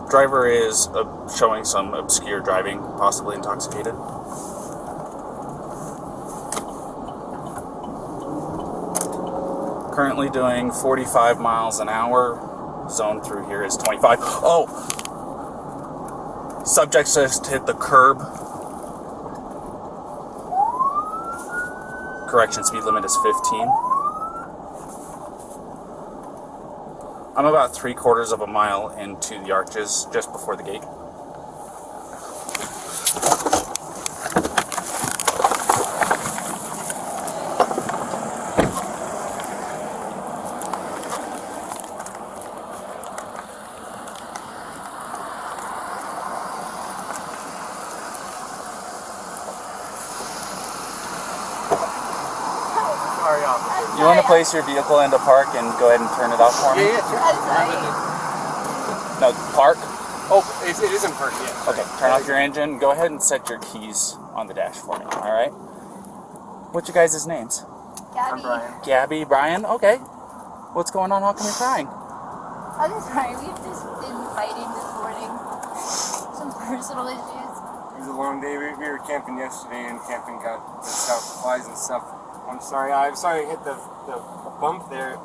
Driver is showing some obscure driving, possibly intoxicated. Currently doing 45 miles an hour. Zone through here is 25. Oh! Subject just hit the curb. Correction, speed limit is 15. I'm about 3/4 of a mile into the arches, just before the gate. You want to place your vehicle into park and go ahead and turn it off for me? Yeah, sure. No, park? Oh, it is in park, yeah. Okay, turn off your engine. Go ahead and set your keys on the dash for me, alright? What's your guys' names? Gabby. I'm Brian. Gabby, Brian? Okay. What's going on? How come you're crying? I'm sorry, we've just been fighting this morning. Some personal issues. It was a long day. We were camping yesterday, and camping got the stuff, flies and stuff. I'm sorry I hit the bump there.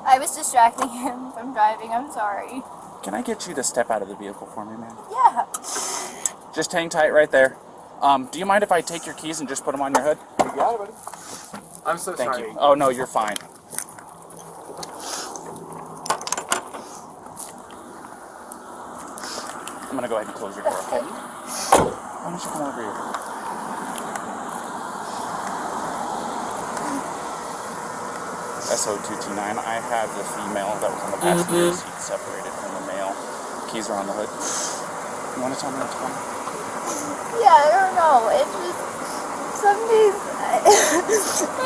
I was distracting him from driving, I'm sorry. Can I get you to step out of the vehicle for me, man? Yeah. Just hang tight right there. Do you mind if I take your keys and just put them on your hood? You got it, buddy. I'm so Thank sorry. you. Oh, no, you're fine. I'm going to go ahead and close your door, okay? Why don't you come over here? SO229, I have the female that was on the passenger seat separated from the male. Keys are on the hood. You want to tell me what's going on? Yeah, I don't know. It's just, some days I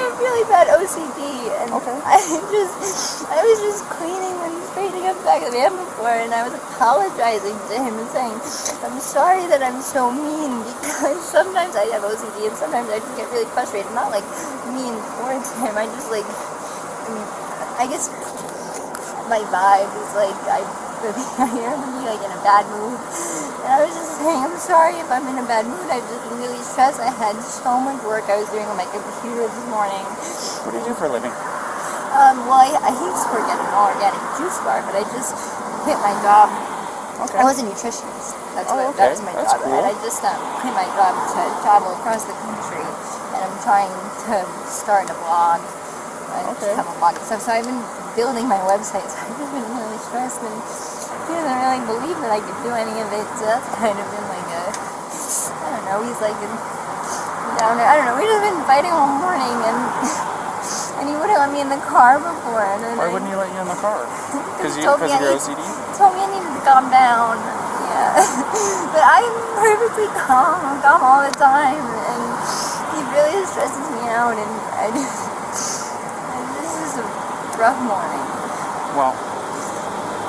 have really bad OCD, and Okay. I was just cleaning and straightening up the back of the van before, and I was apologizing to him and saying, I'm sorry that I'm so mean, because sometimes I have OCD, and sometimes I just get really frustrated. Not like mean towards him, I just like, I guess my vibe is like, I am like in a bad mood. And I was just saying, I'm sorry if I'm in a bad mood. I've just been really stressed. I had so much work I was doing on my computer this morning. What do you do for a living? Well, I used to work at an all-organic juice bar, but I just quit my job. Okay. I was a nutritionist. That was my That's job. cool. And I just quit my job to travel across the country. And I'm trying to start a blog. I just have a blog and stuff. So I've been building my website. So I've just been really stressed, and he doesn't really believe that I could do any of it. So that's kind of been like I don't know. He's like down there. I don't know. We've just been fighting all morning, and he wouldn't let me in the car before. And then Why wouldn't he let you in the car? Because of your OCD? He told me I needed to calm down. Yeah, but I'm perfectly calm. I'm calm all the time, and he really stresses me out, and this is a rough morning. Well,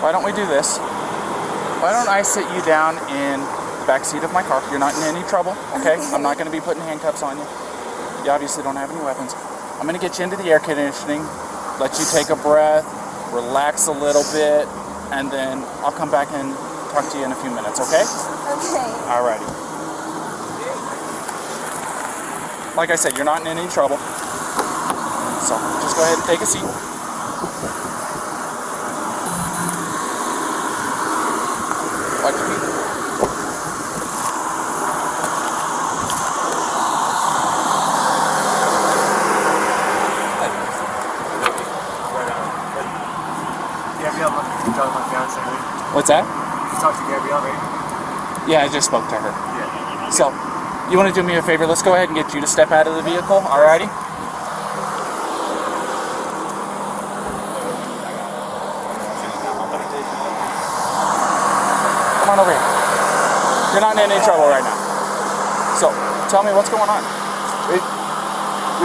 why don't we do this? Why don't I sit you down in the back seat of my car? You're not in any trouble, okay? I'm not going to be putting handcuffs on you. You obviously don't have any weapons. I'm going to get you into the air conditioning, let you take a breath, relax a little bit, and then I'll come back and talk to you in a few minutes, okay? Okay. Alrighty. Like I said, you're not in any trouble. So just go ahead and take a seat. Watch your feet. Gabby, I'm talking to my fiance, right? What's that? You talked to Gabby, right? Yeah, I just spoke to her. Yeah. So, you want to do me a favor? Let's go ahead and get you to step out of the vehicle, alrighty? Come on over here. You're not in any trouble right now. So, tell me what's going on.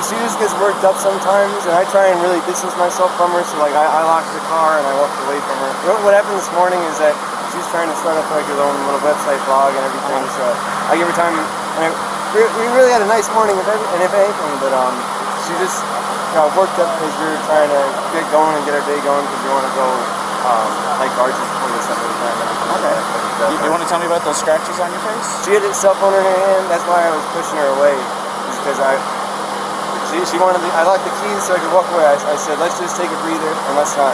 She just gets worked up sometimes, and I try and really distance myself from her, so like I locked the car and I walked away from her. What happened this morning is that she's trying to start up like her own little website blog and everything, so I give her time, and we really had a nice morning and if anything, but she just worked up because we were trying to get going and get our day going because we want to go like arches before they set the time. Okay. You want to tell me about those scratches on your face? She had a cell phone in her hand. That's why I was pushing her away, because she wanted. I locked the keys so I could walk away. I said, let's just take a breather and let's not,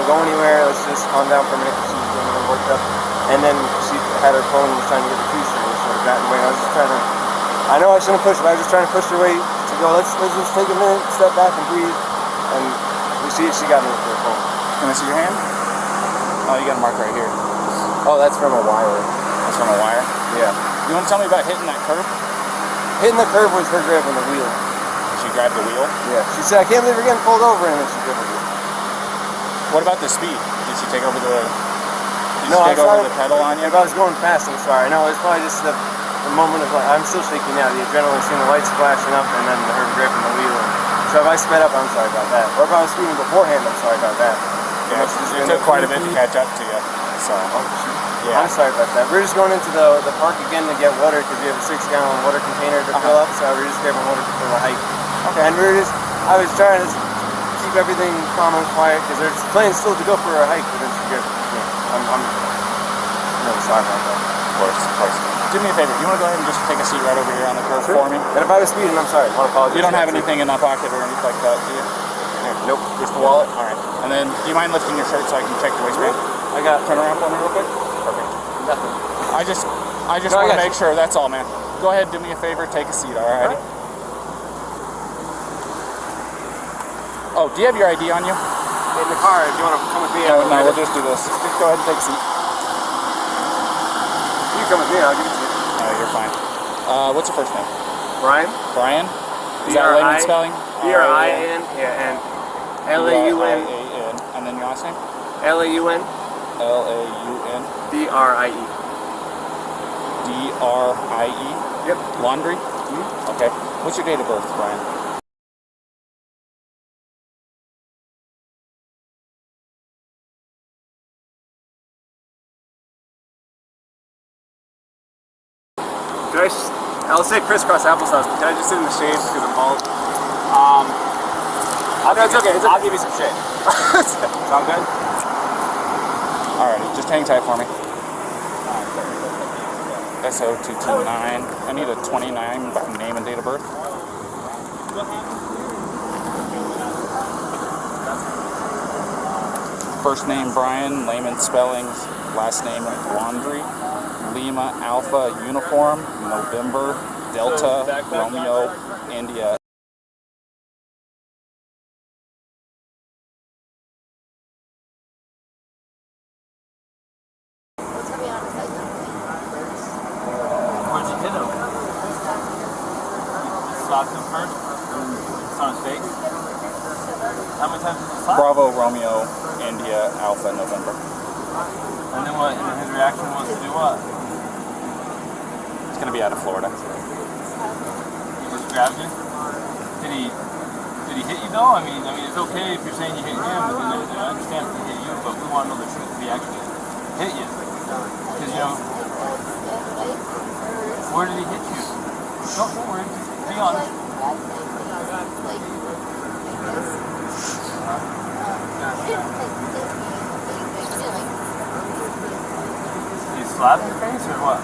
go anywhere. Let's just calm down for a minute because she was getting really worked up. And then she had her phone and was trying to get the keys from me, so I got in the way. I was just trying to. I know I shouldn't push, but I was just trying to push her away to go. Let's just take a minute, step back, and breathe. And she got me with her phone. Can I see your hand? Oh, you got a mark right here. Oh, that's from a wire. That's from a wire? Yeah. You want to tell me about hitting that curb? Hitting the curb was her grabbing the wheel. She grabbed the wheel? Yeah. She said, I can't believe we're getting pulled over, and then she grabbed the wheel. What about the speed? Did she take over the... No, take over the pedal on you? If I was going fast, I'm sorry. No, it's probably just the moment of, I'm still shaking now. The adrenaline, seeing the lights flashing up, and then her gripping the wheel. So if I sped up, I'm sorry about that. Or if I was speeding beforehand, I'm sorry about that. Yeah, it took quite a bit to catch up to you. So, yeah. I'm sorry about that. We're just going into the park again to get water because we have a 6-gallon water container to fill up. So we're just grabbing water for the hike. Okay. And I was trying to keep everything calm and quiet because there's plans still to go for a hike. But then she goes, I'm really sorry about that. Of course. Do me a favor. You want to go ahead and just take a seat right over here on the curb for me? And if I was speeding, I'm sorry. I want to apologize. You don't have anything in that pocket or anything like that, do you? Nope. Just the wallet? All right. And then, do you mind lifting your shirt so I can check your waistband? Turn around for me real quick. Perfect. Nothing. I just want to make sure. That's all, man. Go ahead, do me a favor, take a seat, alrighty? Oh, do you have your ID on you? In the car, if you want to come with me. No, we'll just do this. Just go ahead and take a seat. You come with me, I'll give it to you. No, you're fine. What's your first name? Brian. Brian? Is that layman spelling? B-R-I-N, yeah, and L-A-U-N. And then your last name? L-A-U-N. L-A-U-N. D-R-I-E. D-R-I-E? Yep. Laundrie? Okay. What's your date of birth, Brian? I'll say crisscross applesauce, but can I just sit in the shade because I'm bald? It's okay. I'll give you some shade. Sound good? Alrighty, just hang tight for me. SO229. I need a 29 name and date of birth. First name Brian, layman spellings, last name Laundrie. Lima Alpha Uniform, November, Delta, Romeo, India. Where'd you hit him? You slapped him first? It's on his face? How many times did you slap? Bravo, Romeo, India, Alpha, November. And then what? And his reaction was to do what? It's going to be out of Florida. He just grabbed you? Did he hit you though? I mean, it's okay if you're saying you hit him, but then I understand if he hit you, but we want to know the truth if he actually hit you. Because, where did he hit you? Don't worry, just be honest. Did he slap your face or what?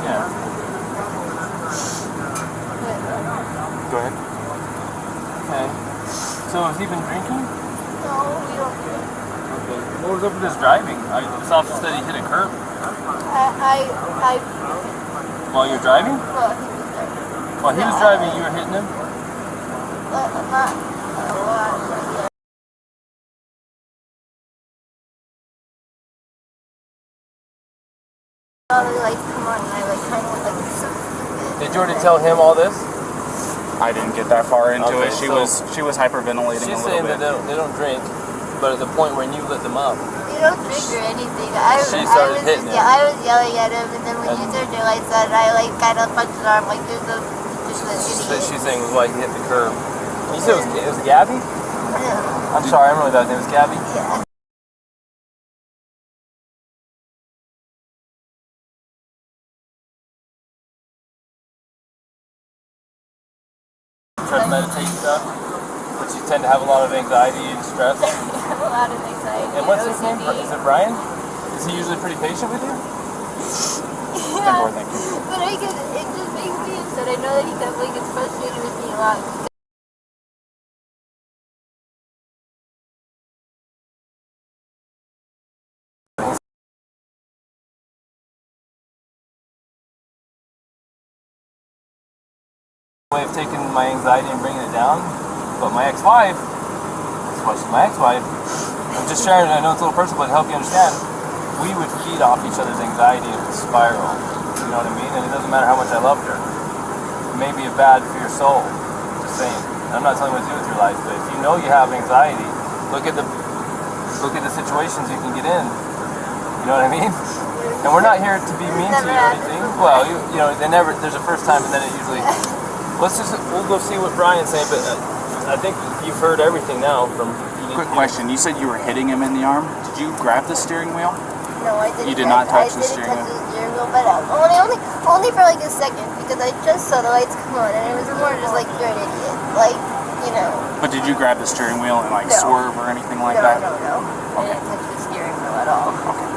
Yeah. Go ahead. Okay. So has he been drinking? No, we don't do it. Okay. What was up with his driving? This officer said he hit a curb. While you're driving? While he was driving, you were hitting him? Did you already tell him all this? I didn't get that far into Okay, it. She so was hyperventilating she's a little saying bit. that they don't drink, but at the point when you lit them up. You don't drink or anything. She started hitting him. Yeah, I was yelling at him, and then when you turned your lights on, I kind of punched his arm like there's no She's saying it was like he hit the curb. You said it was Gabby? Yeah. I'm sorry, I remember that name was Gabby. Yeah. try to meditate and stuff, but you tend to have a lot of anxiety and stress. I have a lot of anxiety. And what's his OCD. name? Is it Brian? Is he usually pretty patient with you? Yeah, but it just makes me upset. I know that he definitely gets frustrated with me a lot. Way of taking my anxiety and bringing it down, but my ex-wife, that's why she's my ex-wife, I'm just sharing it, I know it's a little personal, but to help you understand, we would feed off each other's anxiety and it would spiral, you know what I mean? And it doesn't matter how much I loved her. It may be bad for your soul, just saying. I'm not telling you what to do with your life, but if you know you have anxiety, look at the situations you can get in, you know what I mean? And we're not here to be mean to you or anything. Well, you know, there's a first time and then it usually... We'll go see what Brian's saying, but I think you've heard everything now from... Quick question, you said you were hitting him in the arm. Did you grab the steering wheel? No, I didn't. You did not touch the steering wheel? But only for like a second, because I just saw the lights come on, and it was more just like, you're an idiot. Like, you know. But did you grab the steering wheel and like swerve or anything like that? No. I didn't touch the steering wheel at all. Okay.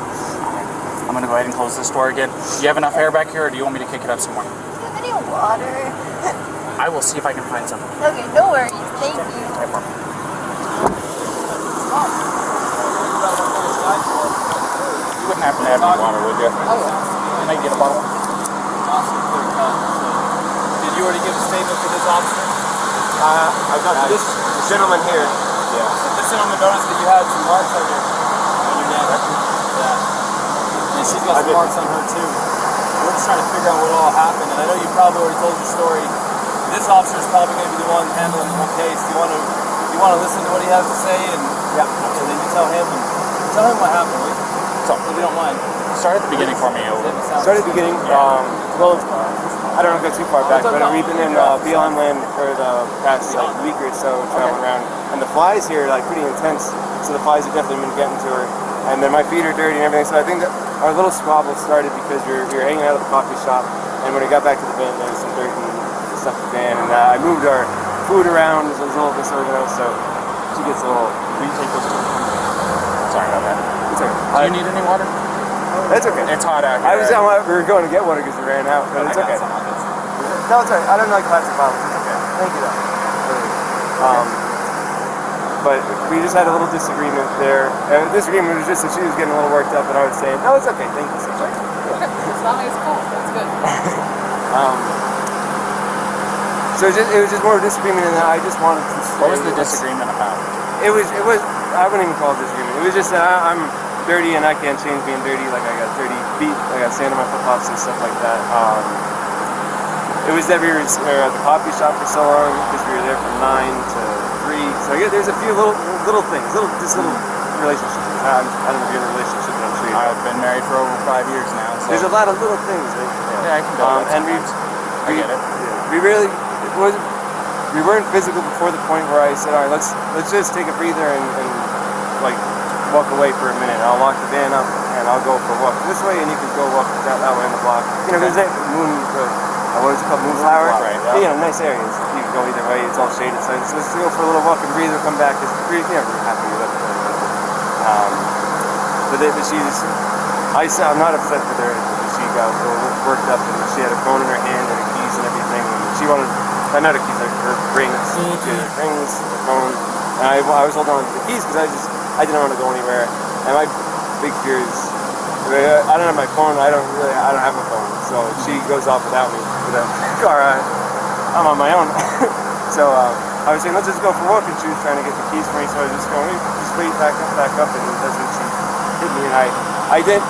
I'm going to go ahead and close this door again. Do you have enough air back here, or do you want me to kick it up some more? Do you have any water? I will see if I can find some. Okay, no worries. Thank you. Okay, for me. You wouldn't happen to have any water, would you? Oh, yeah. Can I get a bottle? Did you already give a statement for this officer? I've got this gentleman here. Yeah. This gentleman noticed that you had some marks on your neck. Yeah. And she's got some marks on her too. We're just trying to figure out what all happened. And I know you probably already told your story. This officer is probably going to be the one handling the whole case. Do you want to listen to what he has to say? And yeah, and then you tell him what happened. So if you don't mind. Start at the beginning for me. Start at the beginning. Well, I don't want to go too far back, but we've been in Beyond Land for the past week or so, traveling around, and the flies here are like pretty intense. So the flies have definitely been getting to her, and then my feet are dirty and everything. So I think that our little squabble started because we were hanging out at the coffee shop, and when we got back to the van, there was some dirt and stuff in the van, and I moved our food around, so it was a little disorganized. So she gets a little. Will you take those? Sorry about that. It's okay. Do you need any water? That's okay. It's hot out here. We were going to get water because we ran out, but it's okay. No, it's alright. I don't like plastic bottles. It's okay. Thank you, though. But we just had a little disagreement there. The disagreement was just that she was getting a little worked up, and I was saying, "No, it's okay. Thank you so much." Okay, as long as it's cool, that's good. So it was just more of a disagreement, and I just wanted to. What was the disagreement about? It was. I wouldn't even call it disagreement. It was just that I'm dirty and I can't change being dirty. Like I got dirty feet, I got sand on my flip flops and stuff like that. It was that we were at the coffee shop for so long because we were there from 9 to 3. So yeah, there's a few little things, little relationships. I don't know if you're in a relationship, but I'm sure you I've been married for over 5 years now. So. There's a lot of little things. Right? Yeah, I can go. And I get it. We really we weren't physical before the point where I said, all right, let's just take a breather and like walk away for a minute. I'll lock the van up and I'll go for a walk this way, and you can go walk that way in the block. You know, there's that what is it called, Moonflower? Right. Yeah. You know, nice areas. You can go either way. It's all shaded. So let's go for a little walk and breathe or come back. Because we're happy with it. But she just, I'm not upset with her. She got worked up and she had her phone in her hand and her keys and everything. And she wanted, not her keys, her rings. Her rings, her phone. And I was holding on to the keys because I didn't want to go anywhere. And my big fear is, I don't have my phone. I don't have a phone. So she goes off without me with a car. I'm on my own. So I was saying, let's just go for a walk. And she was trying to get the keys for me. So I was just going, just wait, back up. And that's when she hit me. And I didn't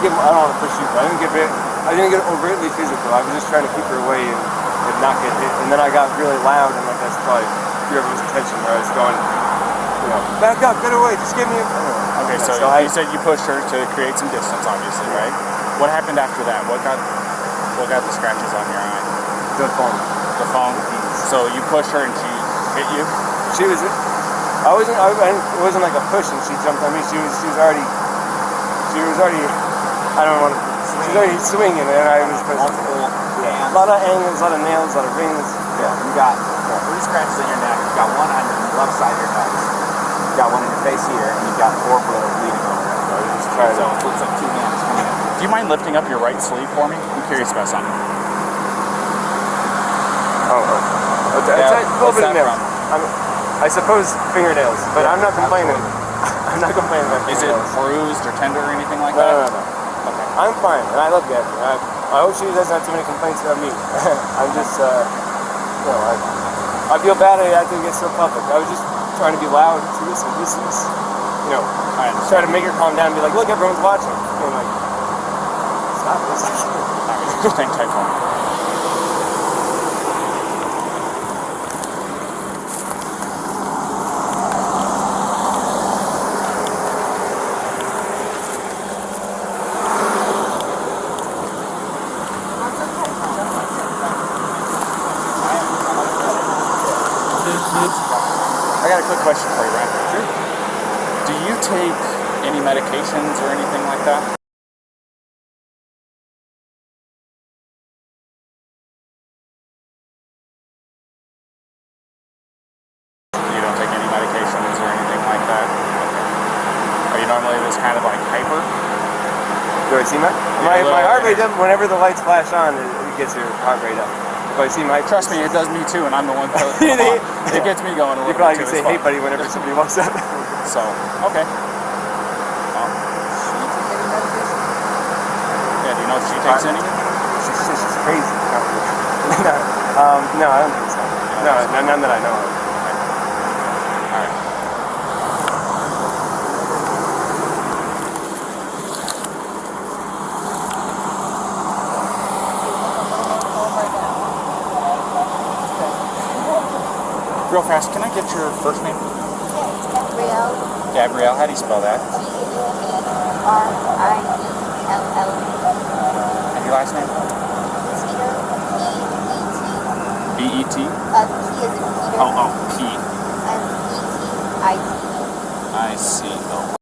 get. I don't want to push you, but I didn't get overtly physical. I was just trying to keep her away and not get hit. And then I got really loud, and like that's probably everyone's attention where I was going, back up, get away, just give me a... Okay, so you said you pushed her to create some distance, obviously, right? What happened after that? What got the scratches on your eye? The phone. The phone? So you pushed her and she hit you? She was... it wasn't like a push and she jumped on me. She was already... I don't want to... She was already swinging and I was... Multiple a lot of angles, a lot of nails, a lot of rings. Yeah, you got it. We're just scratches on your neck. You've got one on the left side of your nose. You've got one in your face here, and you've got 4 bleeding over there. So it looks like 2 hands coming in. Do you mind lifting up your right sleeve for me? I'm curious about something. It's a little what's bit of that nails. I suppose fingernails, but I'm not complaining. I'm not complaining about Is it fingernails. bruised or tender or anything like No. that? Okay. I'm fine, and I love Gabby. I hope she doesn't have too many complaints about me. I'm just, I feel bad I had to get so public. I was just trying to be loud. So listen, this is, try to make her calm down and be like, look, everyone's watching. And like, stop this. Just hang tight for me. I got a quick question for you, Ryan. Sure. Do you take any medications or anything like that? You don't take any medications or anything like that? Okay. Are you normally this kind of like hyper? Do I see my heart rate up whenever the lights flash on? It gets your heart rate up. If I see my Trust me, it does me too, and I'm the one. It gets me going a little you probably bit can too. say, "Hey, buddy," whenever somebody walks up. So okay. Yeah. Do you know if she takes any? She's crazy. No, I don't think so. No, none that I know of. All right. Real fast, can I get your first name? Yeah, it's Gabrielle. Gabrielle, how do you spell that? G-A-B-R-I-E-L-L. And your last name? Petito. B-E-T? P as in Peter. Oh, P. And E-T-I-T. I see. Oh.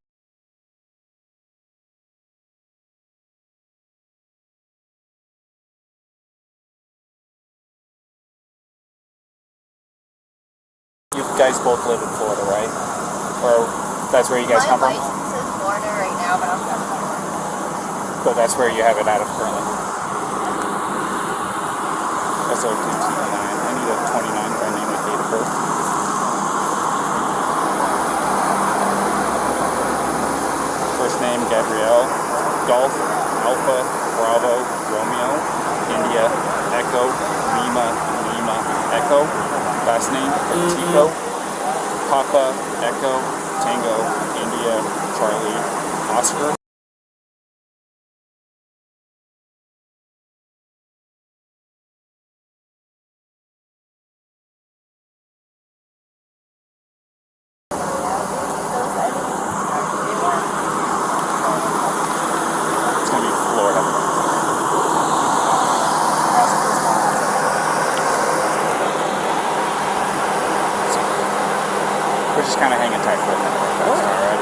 You guys both live in Florida, right? Or that's where you guys come My from? license is Florida right now, but I'm from Florida. So that's where you have it out of currently. SO2T9. I need a 29 for my name and date of birth. First name Gabrielle. Golf, Alpha, Bravo, Romeo, India, Echo, Lima, Echo. Last name Petito. Papa, Echo, Tango, India, Charlie, Oscar. It's gonna be Florida. We're just kind of hanging tight for a minute. All right.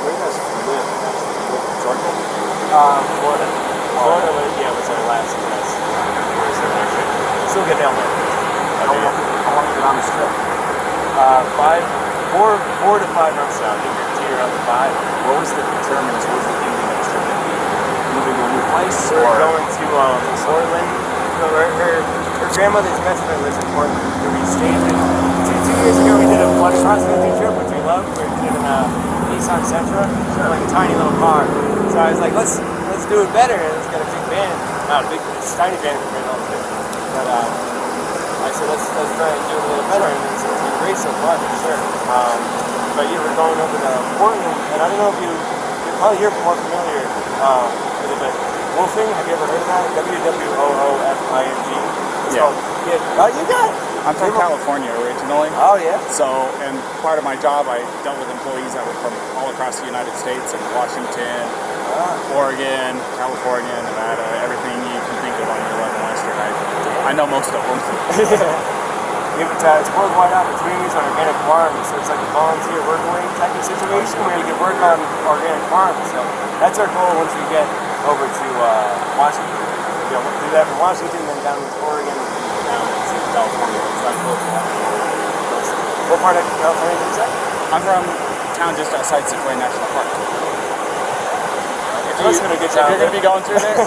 Where do you guys live? Georgia? Florida. Florida, was our last address. Still get down there. How long you been on this trip? 4 to 5 months now. So you're on the 5. What was the determinants? What was the ending of the trip? Moving to a new place? We're going to Portland. Her grandmother's best friend lives in Portland. We stayed in. 2 years ago we did a one cross-country trip, which we loved. We did in Nissan Sentra, like a tiny little car. So I was like, let's do it better. It's got a big van. Not a big, it's a tiny van compared to all the things. But I said, let's try and do it a little better. And it's been great so far, for sure. But yeah, we're going over to Portland, and I don't know if you're probably more familiar with it, but woofing, have you ever heard of that? W-W-O-O-F-I-N-G. It's called, you got it. I'm from California originally. Oh, yeah? So, and part of my job, I dealt with employees that were from all across the United States, and Washington, Oregon, California, Nevada, everything you can think of on your level western. I know most of them. It's worldwide opportunities on organic farms, so it's like a volunteer work-away type of situation where you can work on organic farms. So that's our goal once we get over to Washington. We'll do that from Washington, then down to Oregon, and down to California. It's not close to that. What part of California did you say? I'm from a town just outside Sequoia National Park. If That's been a good you're job. going to be going through there,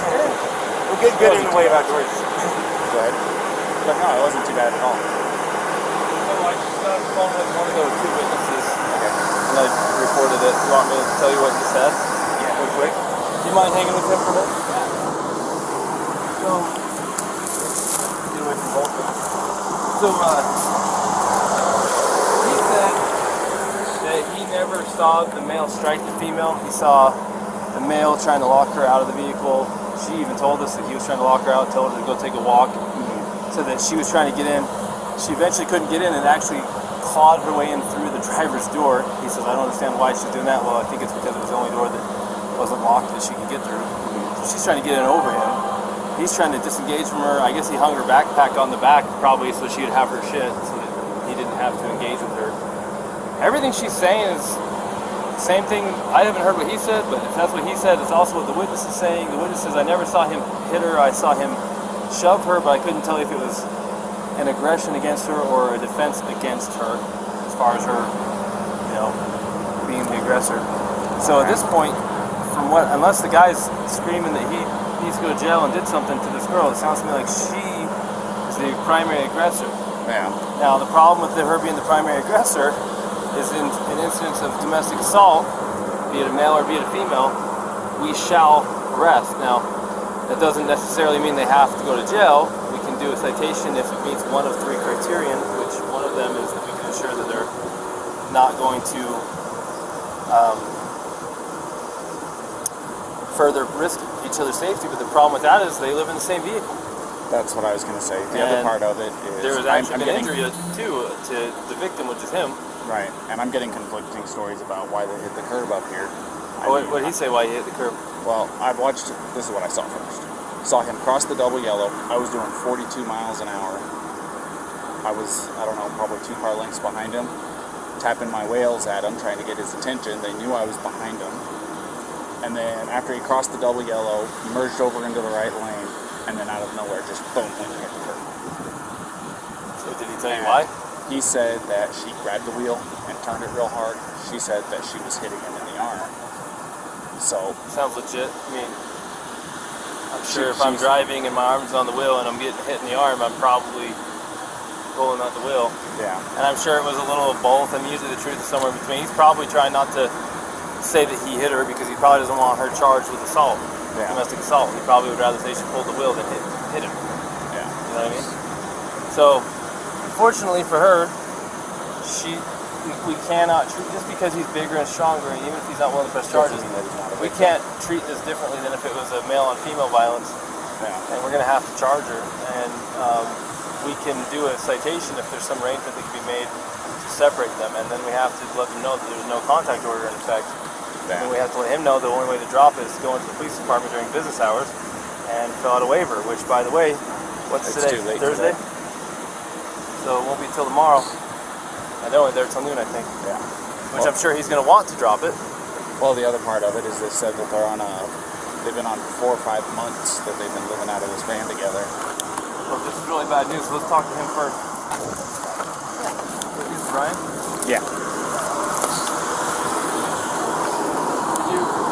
We'll get good in the way of outdoors. good. But no, it wasn't too bad at all. So I just got a phone with one of those two witnesses, and I reported it. You want me to tell you what he said? Yeah. Real quick. Do you mind hanging with him for a minute? So, get away from both of them. So, he said that he never saw the male strike the female. He saw the male trying to lock her out of the vehicle. She even told us that he was trying to lock her out, told her to go take a walk, so that she was trying to get in. She eventually couldn't get in and actually clawed her way in through the driver's door. He says, I don't understand why she's doing that. Well, I think it's because it was the only door that wasn't locked that she could get through. So she's trying to get in over him. He's trying to disengage from her. I guess he hung her backpack on the back probably so she'd have her shit so that he didn't have to engage with her. Everything she's saying is the same thing. I haven't heard what he said, but if that's what he said, it's also what the witness is saying. The witness says, I never saw him hit her. I saw him shove her, but I couldn't tell if it was an aggression against her or a defense against her as far as her, being the aggressor. So at this point, unless the guy's screaming that he needs to go to jail and did something to this girl, it sounds to me like she is the primary aggressor. Yeah. Now, the problem with her being the primary aggressor is in an instance of domestic assault, be it a male or be it a female, we shall arrest. Now, that doesn't necessarily mean they have to go to jail. We can do a citation if it meets one of three criterion, which one of them is that we can ensure that they're not going to further risk each other's safety. But the problem with that is they live in the same vehicle. That's what I was going to say. The other part of it is there was actually an injury too to the victim, which is him. Right, and I'm getting conflicting stories about why they hit the curb up here. What did he say why he hit the curb? Well, I've watched, this is what I saw first. Saw him cross the double yellow. I was doing 42 miles an hour. I was, probably 2 car lengths behind him, tapping my wheels at him, trying to get his attention. They knew I was behind him. And then after he crossed the double yellow, he merged over into the right lane, and then out of nowhere, just boom, went and hit the curb. So did he tell you why? He said that she grabbed the wheel and turned it real hard. She said that she was hitting him in the arm. So sounds legit. I mean, I'm sure if I'm driving and my arm's on the wheel and I'm getting hit in the arm, I'm probably pulling out the wheel. Yeah. And I'm sure it was a little of both, and usually the truth is somewhere in between. He's probably trying not to say that he hit her because he probably doesn't want her charged with assault, domestic assault. He probably would rather say she pulled the wheel than hit him. Yeah. You know what I mean? So, fortunately for her, we cannot treat, just because he's bigger and stronger, and even if he's not willing to press charges, we can't treat this differently than if it was a male on female violence. Yeah. And we're going to have to charge her, and we can do a citation if there's some arrangement that can be made to separate them, and then we have to let them know that there's no contact order in effect. Yeah. And we have to let him know the only way to drop it is to go into the police department during business hours and fill out a waiver, which, by the way, what's It's today? too late Thursday? today. So it won't be till tomorrow. And they're only there till noon, I think. Yeah. Which I'm sure he's going to want to drop it. Well, the other part of it is they said that they've been on 4 or 5 months that they've been living out of this van together. Well, this is really bad news, so let's talk to him first. This is Brian? Yeah.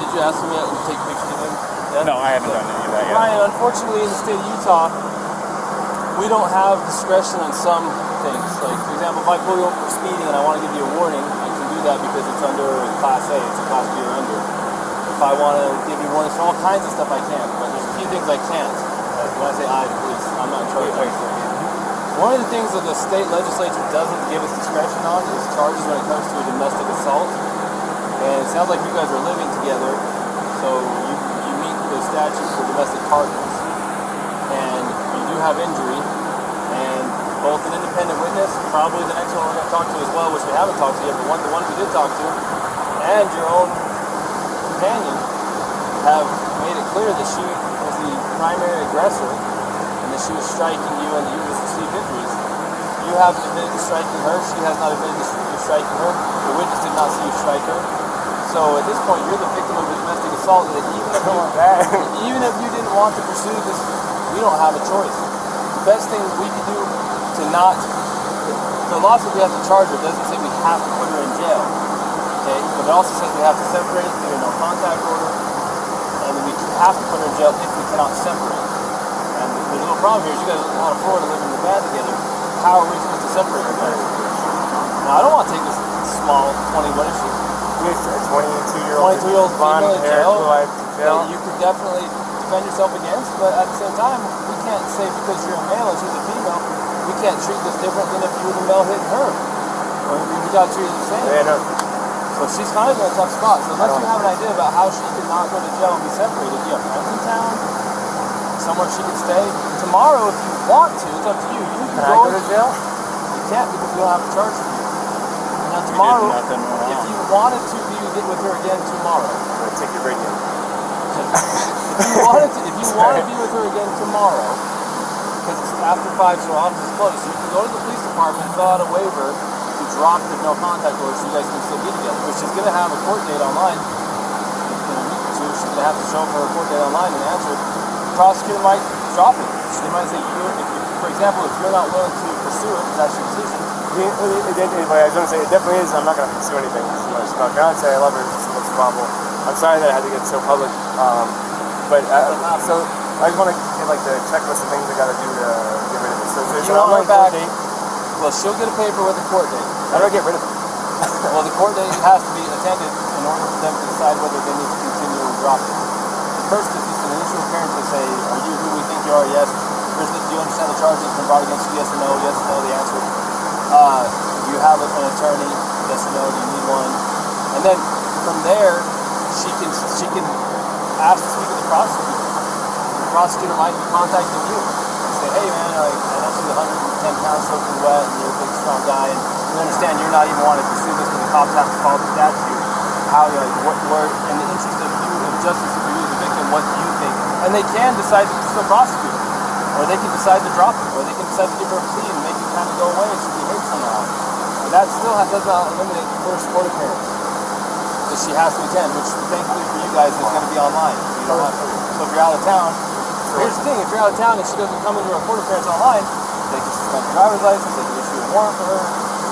Did you ask him yet to take pictures of him? Yeah? No, I haven't done any of that yet. Brian, unfortunately in the state of Utah, we don't have discretion on some things. Like, for example, if I pull you over for speeding and I want to give you a warning, I can do that because it's under Class A, it's a Class B or under. If I want to give you warnings for all kinds of stuff, I can, but there's a few things I can't. When I say I, the police, I'm not in charge of it. One of the things that the state legislature doesn't give us discretion on is charges when it comes to a domestic assault. And it sounds like you guys are living together, so you meet the statute for domestic partners. And you do have injury, and both an independent witness, probably the next one we're going to talk to as well, which we haven't talked to yet, but the one we did talk to, and your own companion have made it clear that she was the primary aggressor and that she was striking you and that you received injuries. You haven't admitted to striking her, she has not admitted to striking her, the witness did not see you strike her. So at this point, you're the victim of a domestic assault that even if you didn't want to pursue this, we don't have a choice. The best thing we can do to not. The law says we have to charge her. It doesn't say we have to put her in jail. Okay, but it also says we have to separate, do a no contact order, and then we have to put her in jail if we cannot separate. And the little problem here is you guys out of Florida living in the van together. How are we supposed to separate you guys? Now I don't want to take this small 20. What is she? Yes, a 22-year-old blonde hair, blue-eyed that you could definitely defend yourself against, but at the same time, we can't say because you're a male and she's a female, we can't treat this different than if you were the male hitting her. Or we got treated the same. Yeah, no. So she's kind of in a tough spot. So unless you have an idea about how she could not go to jail and be separated, you have friends in town, somewhere she could stay. Tomorrow, if you want to, it's up to you. You can I go to jail? You can't because we don't have a charge for you. Now tomorrow, if you wanted to be with her again tomorrow, I'm gonna take your break in. if you want to be with her again tomorrow, because it's after 5, so our office is closed, so you can go to the police department, fill out a waiver to drop the no contact order so you guys can still be together, which is going to have a court date online. In a week or two, she's going to have to show up for a court date online and answer it. The prosecutor might drop it. They might say, for example, if you're not willing to pursue it, that's your decision. I was going to say, it definitely is. I'm not going to pursue anything. She's my fiance. I love her. It's a problem. I'm sorry that I had to get so public. So I just want to get like the checklist of things I got to do to get rid of this. So there's an online court date. Well, she'll get a paper with a court date. How do I get rid of it? Well, the court date has to be attended in order for them to decide whether they need to continue or drop it. First, it's just an initial appearance to say, are you who we think you are? Yes. Do you understand the charges been brought against you? Yes or no? Yes or no, the answer. Do you have an attorney? Yes or no? Do you need one? And then from there, she can ask to speak with the prosecutor. The prosecutor might be contacting you and say, hey man, I know she's 110 pounds soaking wet and you're a big strong guy and we understand you're not even wanting to pursue this, but the cops have to follow the statute. How, what in the interest of you, of justice for you as a victim, what do you think? And they can decide to still prosecute her. Or they can decide to drop it, or they can decide to give her a plea and make it kind of go away if she behaves somehow. And that still does not eliminate the first court appearance that she has to attend, which thankfully for you guys is going to be online. You don't have to. So if you're out of town, here's the thing, if you're out of town and she doesn't come into her court appearance online, they can suspend her driver's license, they can issue a warrant for her.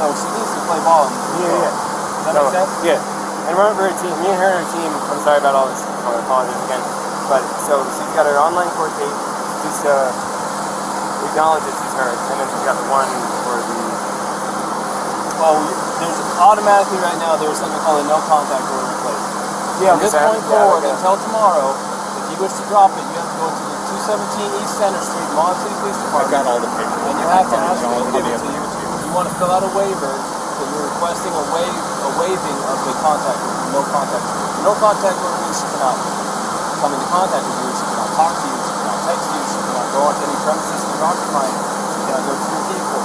So she needs to play ball. Yeah. Does that make sense? Yeah. And remember her team, me and her and her team, I'm sorry about all this, I apologize again. But so she's got her online court date, just acknowledge that she's hurt, and then she's got the one for the... Well, there's automatically right now, there's something called a no contact order in place. Yeah, from this point forward until tomorrow, if you wish to drop it, you have to go to the 217 East Center Street, Moab City Police Department. I've got all the papers. And you have to ask them to give it to you. You want to fill out a waiver that you're requesting a waiving of the contact order, no contact order. The no contact order means she cannot come into contact with you, she cannot talk to you, she cannot text you, she cannot go onto any premises you're occupying, she cannot go to your vehicle.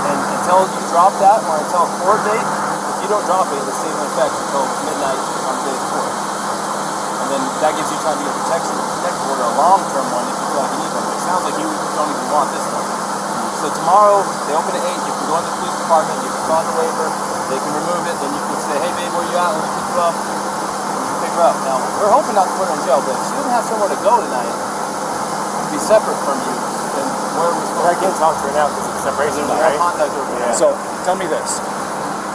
And until you drop that, or until a court date, if you don't drop it, it'll stay in effect until midnight on the day before. And then that gives you time to get protection, a protective order, a long-term one if you feel like you need one. But it sounds like you don't even want this one. So tomorrow, they open at 8, you can go in the police department, you can fill out the waiver, they can remove it, then you can say, hey babe, where you at? Let me pick you up. And you can pick her up. Now, we're hoping not to put her in jail, but if she doesn't have somewhere to go tonight, to be separate from you, then where are we supposed to I can't talk to her now because it's separation, there's right? no contact over there. So tell me this: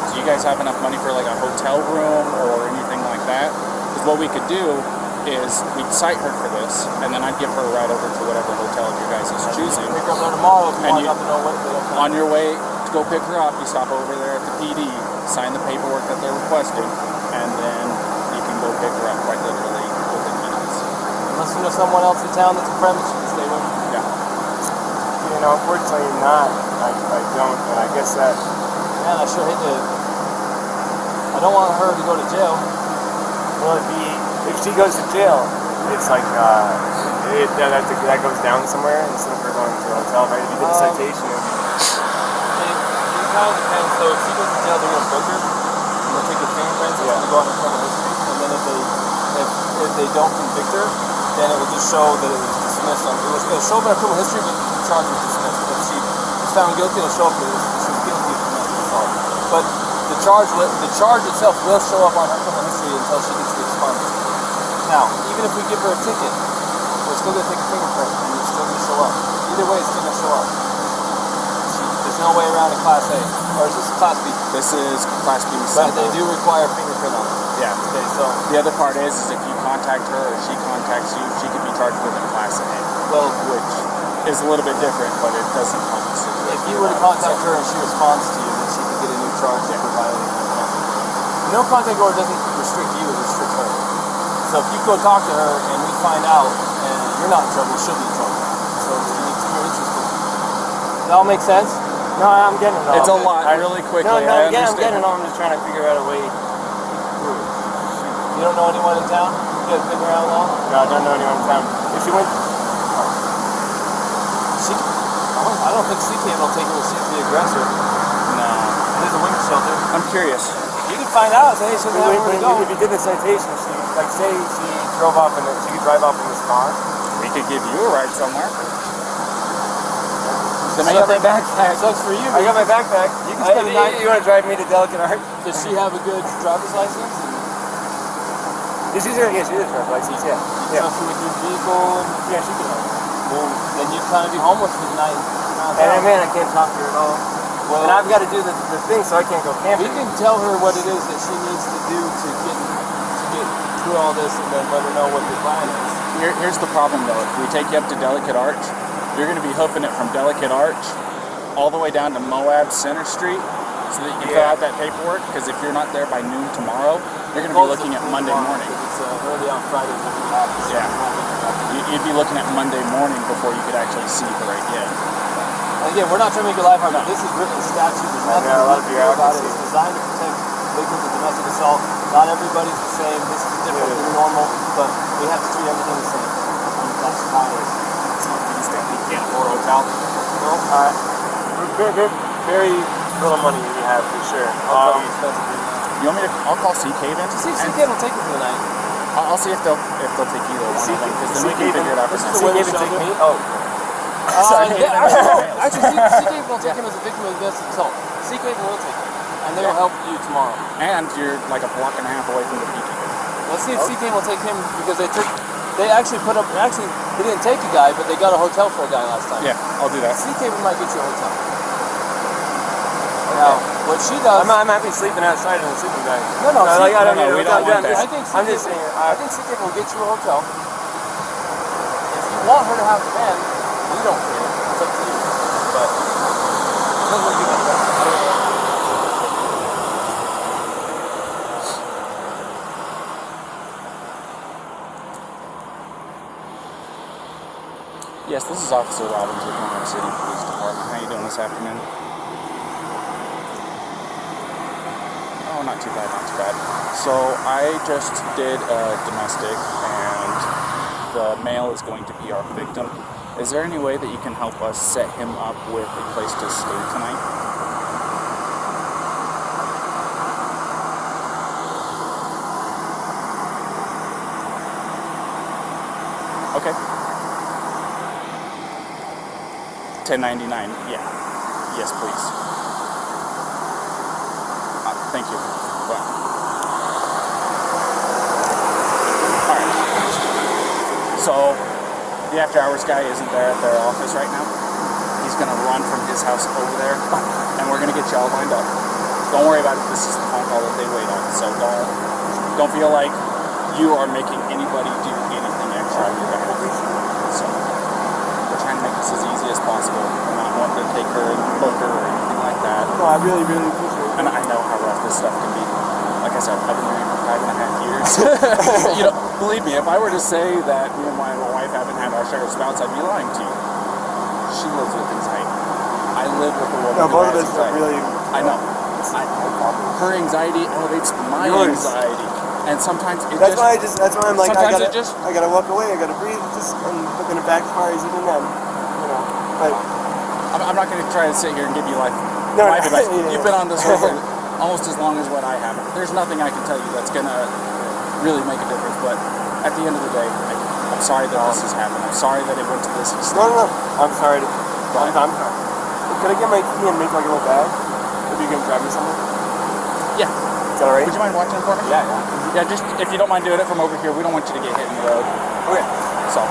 do you guys have enough money for like a hotel room or anything like that? Because what we could do is we'd cite her for this, and then I'd give her a ride over to whatever hotel you guys is choosing. Pick her up there tomorrow if you And want to know what they don't come. On your way to go pick her up, you stop over there at the PD, sign the paperwork that they're requesting, and then you can go pick her up quite literally within minutes. Unless you know someone else in town that's a friend that you can stay with. Yeah. You know, unfortunately not. I don't, and I guess that... Man, I sure hate to... I don't want her to go to jail. Will it be... If she goes to jail, it's like, that goes down somewhere instead of her going to a hotel, right? If you did a citation, it would be... It kind of depends. So if she goes to jail, they're going to book her, and they'll take her fingerprints, and she'll go on her criminal history, and then if they don't convict her, then it will just show that it was dismissed. It'll show up in her criminal history, but the charge was dismissed. If she was found guilty, it'll show up that she was guilty of domestic assault. But the charge itself will show up on her criminal history until she gets the expunged. Now, even if we give her a ticket, we're still going to take a fingerprint, and it's still going to show up. Either way, it's still going to show up. The no way around a Class A. Or is this a Class B? This is Class B. But they do require fingerprint on it. Yeah. Okay, so The other part is if you contact her or she contacts you, she could be charged with a Class A, well, which is a little bit different, but it doesn't help the situation. if you were to contact her and she responds to you, then she could get a new charge for violating that contact. No contact order doesn't restrict you, it restricts her. So if you go talk to her and we find out and you're not in trouble, she'll be in trouble. So you're interested. Does that all make sense? No, I'm getting it all. It's a lot, really quickly. No, I yeah, I'm understand. getting it all. I'm just trying to figure out a way. You don't know anyone in town? You guys been around long? No, I don't know anyone in town. If she went, I don't think CK will take her to see the aggressor. No. There's a women's shelter. I'm curious. You can find out. Say she doesn't have where to go. if you did the citation, she, like say she drove off in she could drive off in this car. We could give you a ride somewhere. I got my backpack. Sucks for you. I got my backpack. You can spend the night. You want to drive me to Delicate Art? Does she have a good driver's license? She's here. Yeah, she does drive license. Yeah. Yeah. Trust her with your vehicle. Yeah, she can. Well, then you'd kind of be homeless for the night. And man, I can't talk to her at all. Well, and I've got to do the thing, so I can't go camping. we can tell her what it is that she needs to do to get through all this, and then let her know what the plan is. Here's the problem though. If we take you up to Delicate Arch, you're going to be hoofing it from Delicate Arch all the way down to Moab Center Street so that you can fill out that paperwork, because if you're not there by noon tomorrow, you're going to be looking at Monday morning. It's early on Friday when it happens. Yeah. You'd be looking at Monday morning before you could actually see her again. And again, we're not trying to make your life hard. This is written statute. There's nothing a lot of we can do about it. bureaucracy. It's designed to protect victims of domestic assault. Not everybody's the same. This is different than normal, but we have to treat everything the same. And that's how it is. You can't afford a hotel. No, very little money we have for sure. You want me to? I'll call CK then. See if CK will take you for the night. I'll see if they'll take either one of them, because then we can figure it out. This is from the there. women's take shelter. me. Oh. Actually, CK will take him as a victim of domestic assault. CK will take him, and they will help you tomorrow. And you're like a block and a half away from the Petito. Let's see if CK will take him, because they actually they didn't take a guy, but they got a hotel for a guy last time. Yeah, I'll do that. CK might get you a hotel. Now, what she does... I'm happy sleeping outside in a sleeping bag. No, I don't no, need we a don't hotel. want that. I'm just saying. I think CK will get you a hotel. If you want her to have the van, we don't care. It's up to you. But it doesn't look good. Yes, this is Officer Robbins with Moab City Police Department. How you doing this afternoon? Oh, not too bad, not too bad. So I just did a domestic, and the male is going to be our victim. Is there any way that you can help us set him up with a place to stay tonight? Okay. $10.99. Yeah. Yes, please. Thank you. Well. Alright. So, the after hours guy isn't there at their office right now. He's going to run from his house over there, and we're going to get you all lined up. Don't worry about it. This is the phone call that they wait on. So don't feel like you are making anybody do anything extra on your back. So, we're trying to make this as easy as possible. We're not wanting to take her and book her or anything like that. No, I really, really appreciate it. And I know how rough this stuff can be. Like I said, I've been married for 5.5 years. You know, believe me, if I were to say that me and my wife haven't had our share of spouts, I'd be lying to you. She lives with anxiety. I live with a woman No, who both of has us anxiety. really. I know. Her anxiety elevates my Yours. anxiety. And sometimes it That's just... why I'm like, sometimes I gotta walk away, I gotta breathe, and look in the backfire even then, you know. But I'm not going to try to sit here and give you life No, advice. yeah. You've been on this road for almost as long as what I have. There's nothing I can tell you that's going to really make a difference. But at the end of the day, I'm sorry that this has happened. I'm sorry that it went to this extent. no, I'm sorry. I'm sorry. Could I get my key and make like a little bag? If you can drive me somewhere? Yeah. Is that alright? Would you mind watching it for me? Yeah. Yeah, just if you don't mind doing it from over here, we don't want you to get hit in the road. Okay. So.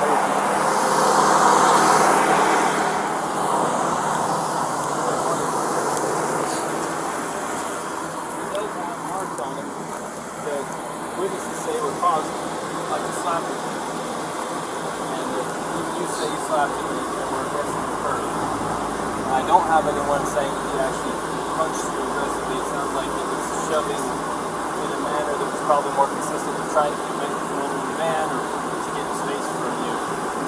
have anyone saying he actually punched you aggressively. It sounds like it was shoving in a manner that was probably more consistent with trying to prevent you from entering the van or to get space from you,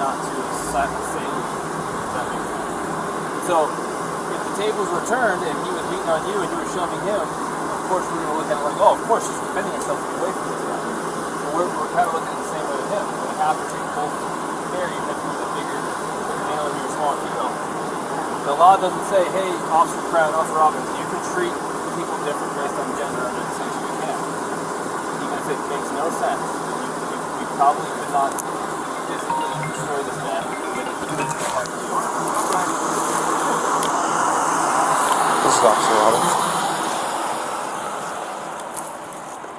not to assail you. Does that make sense? So, if the tables were turned and he was beating on you and you were shoving him, of course we're going to look at it like, oh, of course she's defending herself to get away from this guy. So we're kind of looking at the same way with him. We have to treat both fair, even if he's a bigger male and you're a small female. The law doesn't say, hey, Officer Crown, Officer Robbins, you can treat people different based on gender under the sanction you can. Even if it makes no sense. We probably could not physically destroy this man with a physical heart to you. This is Officer Robbins.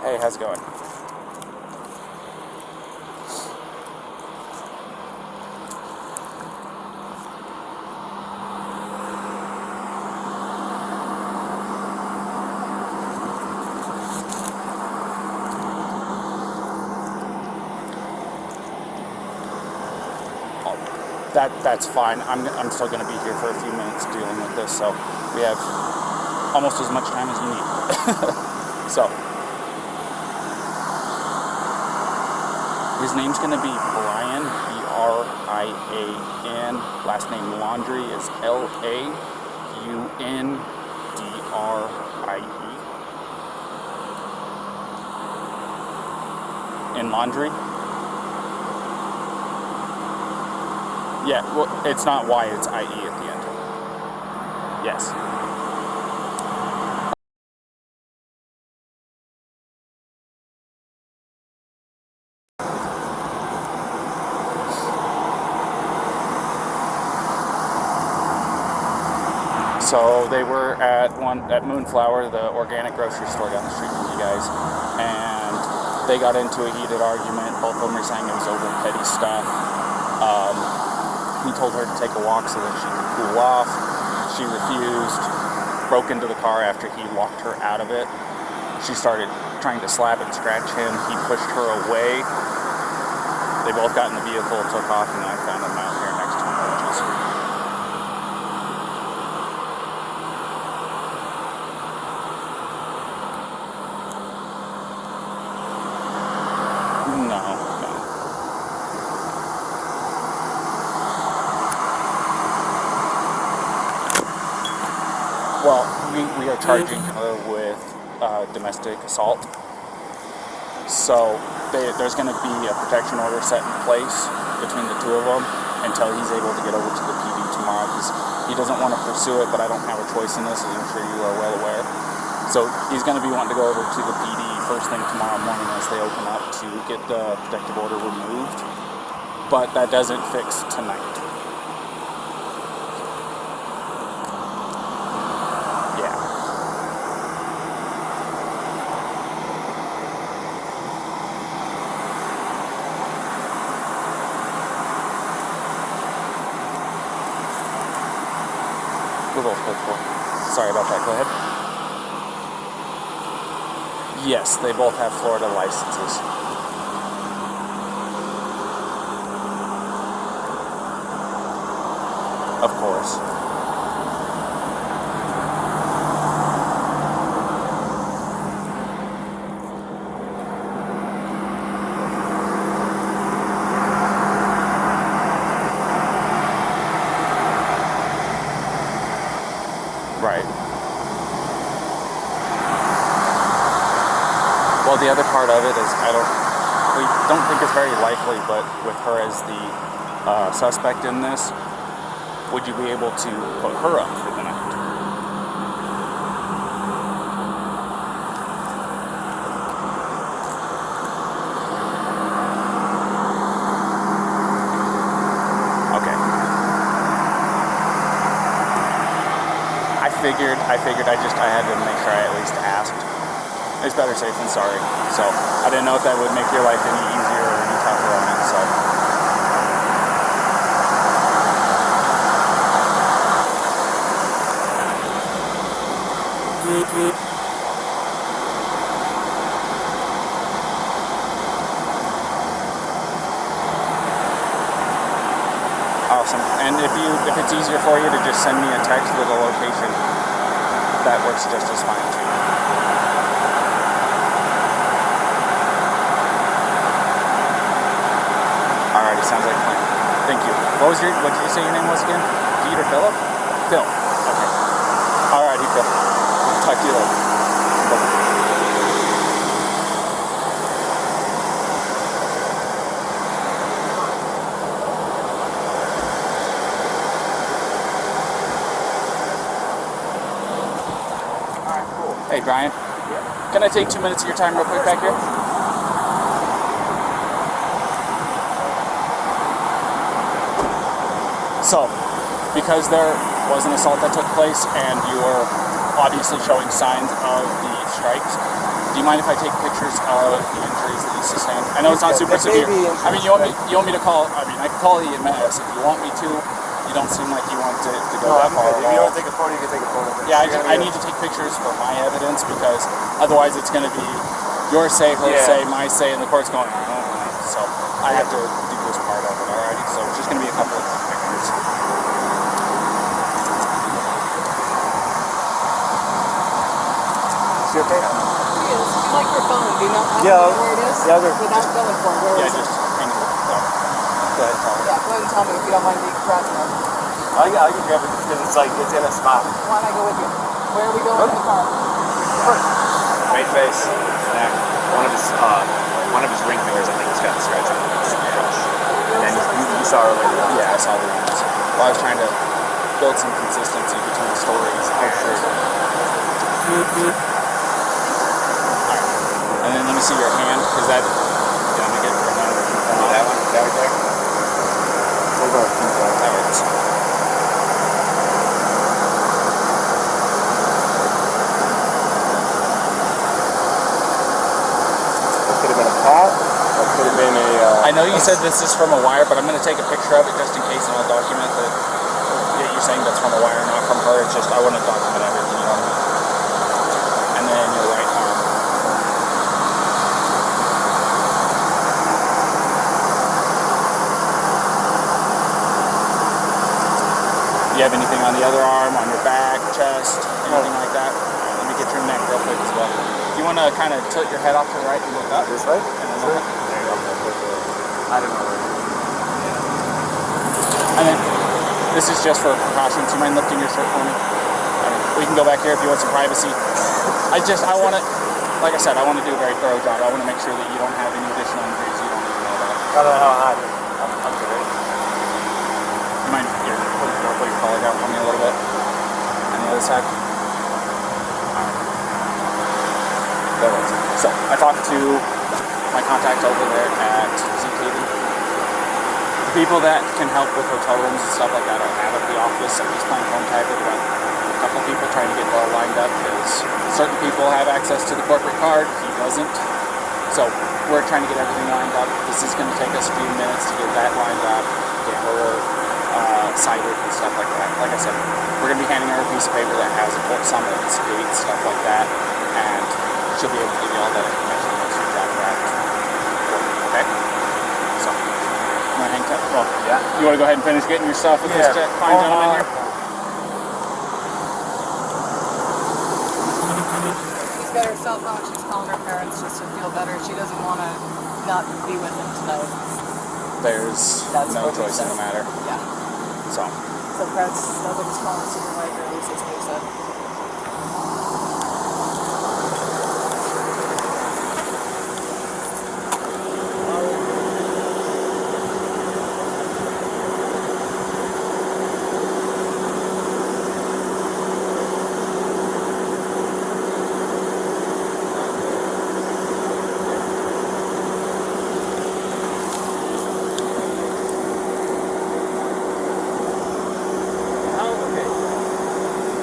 Hey, how's it going? That's fine. I'm still going to be here for a few minutes dealing with this, so we have almost as much time as you need. So, his name's going to be Brian, B-R-I-A-N. Last name Laundrie is L-A-U-N-D-R-I-E. In Laundrie? Yeah, well, it's not Y, it's I-E at the end. Yes. So they were at Moonflower, the organic grocery store down the street from you guys, and they got into a heated argument. Both of them were saying it was over petty stuff. He told her to take a walk so that she could cool off. She refused, broke into the car after he locked her out of it. She started trying to slap and scratch him. He pushed her away. They both got in the vehicle, took off, and I found them out here next to him. Well, we are charging her with domestic assault. So there's going to be a protection order set in place between the two of them until he's able to get over to the PD tomorrow, because he doesn't want to pursue it, but I don't have a choice in this, as I'm sure you are well aware. So he's going to be wanting to go over to the PD first thing tomorrow morning as they open up to get the protective order removed. But that doesn't fix tonight. We're both code 4. Sorry about that, go ahead. Yes, they both have Florida licenses. Of course. Right. Well, the other part of it is we don't think it's very likely, but with her as the suspect in this, would you be able to put her up for the night? I had to make sure I at least asked. It's better safe than sorry. So I didn't know if that would make your life any easier or any tougher on it. So. Awesome. And And if it's easier for you to just send me a text with a location, that works just as fine too. Alrighty, sounds like a plan. Thank you. What did you say your name was again? Pete or Philip? Phil. Okay. Alrighty, Phil. I'll talk to you later. Bye-bye. Hey, Brian. Can I take 2 minutes of your time real quick back here? So, because there was an assault that took place and you were obviously showing signs of the strikes, do you mind if I take pictures of the injuries that you sustained? I know it's not super severe. I mean, you want me to call, I can call EMS if you want me to. You don't seem like you want to go that far. If you want to take a photo, you can take a photo. Yeah, I need to take pictures for my evidence because otherwise it's going to be your say, her say, my say, and the court's going, so I have to do this part of it, alrighty? So it's just going to be a couple of pictures. Is she okay? She is. Like your phone, do you not have where it is? Yeah, without going for it, where is it? Just hang it. Go ahead, tell me. Yeah, go ahead and tell me if you don't mind me grabbing it. I can grab it because it's in a spot. Why don't I go with you? Where are we going in the car? Right face, neck. One of his ring fingers, I think, has got a scratch on it. And then you saw her later. Yeah, I saw the ones. Well, I was trying to build some consistency between stories. Oh, sure. Alright. And then let me see your hand, because that... Yeah, let me get your hand. That one? That right there? That works. Could have been a pot. That could have been a. I know you said this is from a wire, but I'm going to take a picture of it just in case, and I'll document that you're saying that's from a wire, not from her. It's just I want to document everything, you know what I mean? And then your right arm. Do you have anything on the other arm, on your back, chest, anything like that? Let me get your neck real quick as well. You want to kind of tilt your head off to the right and look up? This way? And then look up. There you go. I don't know. And then, this is just for precautions. Do you mind lifting your shirt for me? We can go back here if you want some privacy. I want to, like I said, I want to do a very thorough job. I want to make sure that you don't have any additional injuries you don't even know about. I don't know how hot. I'm good. You mind here, put your collar down for me a little bit? On the other side? So, I talked to my contact over there at ZKD. The people that can help with hotel rooms and stuff like that are out of the office. I'm just playing phone tag with about a couple people trying to get it all lined up because certain people have access to the corporate card, he doesn't. So, we're trying to get everything lined up. This is going to take us a few minutes to get that lined up, get her cited and stuff like that. Like I said, we're going to be handing her a piece of paper that has a court summons, date, stuff like that, and she'll be able to give you all that information once you drop that. Okay? So, you want to hang tight? Well, Yeah. you want to go ahead and finish getting your stuff with this fine gentleman here? She's got her cell phone. She's calling her parents just to feel better. She doesn't want to not be with him tonight. There's no choice in the matter. Yeah. So, parents, nobody's calling the supervisor, at least that's what they said.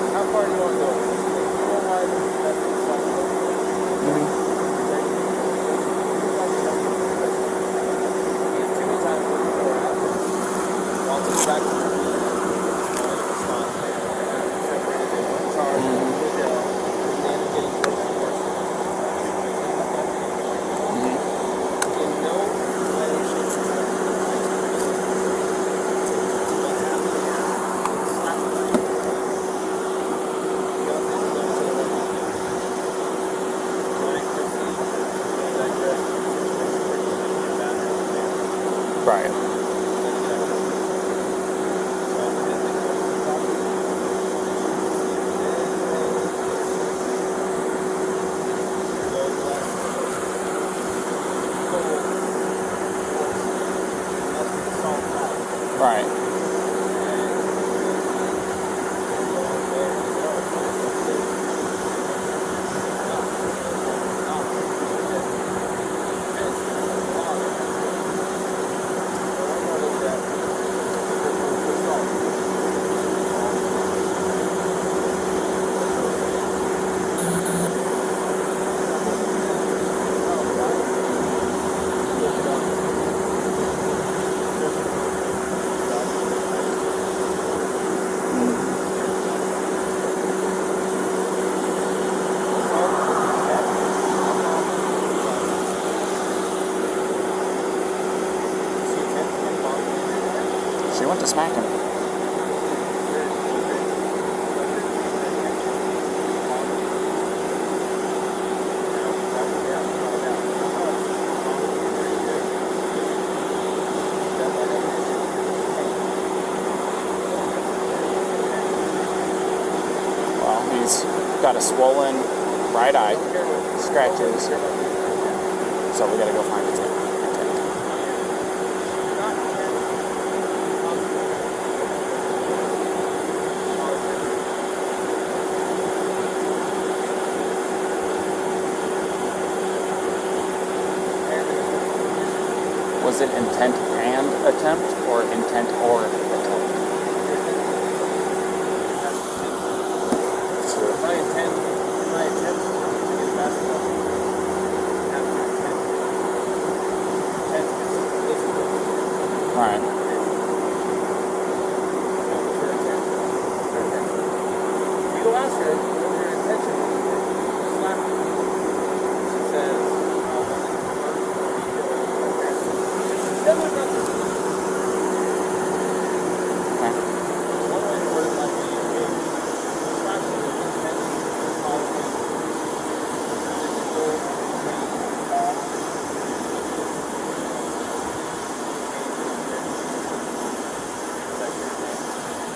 How far do you want Right. Right. She went to smack him. Well, he's got a swollen right eye, scratches, so we gotta go find his intent. Was it intent and attempt, or intent or attempt? My intent to get basketball. Right. You go ask her what her intention is. Slap her. She says,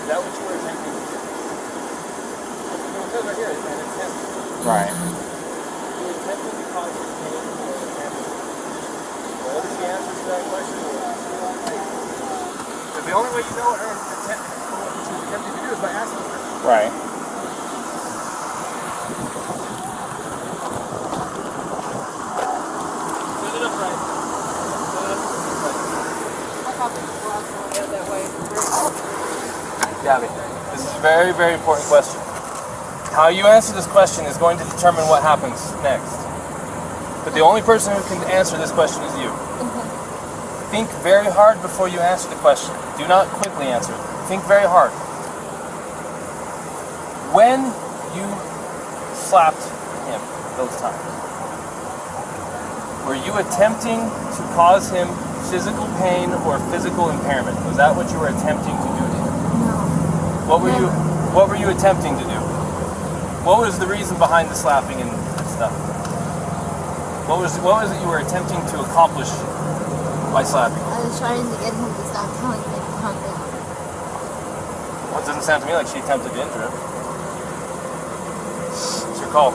is that what you were attempting to do? No, it says right here, it's an attempt. Right. You were attempting to cause her pain or damage. Whatever she answers to that question is the only way you know what her intent, what she was attempting to do is by asking her. Right. Set it up right. Set it up right. I copy the last one that way. Gabby, this is a very, very important question. How you answer this question is going to determine what happens next. But the only person who can answer this question is you. Think very hard before you answer the question. Do not quickly answer it. Think very hard. When you slapped him those times, were you attempting to cause him physical pain or physical impairment? Was that what you were attempting to do to him? What were you attempting to do? What was the reason behind the slapping and stuff? What was it you were attempting to accomplish by slapping? I was trying to get him to stop telling me to calm down. Well, it doesn't sound to me like she attempted to injure him. It's your call.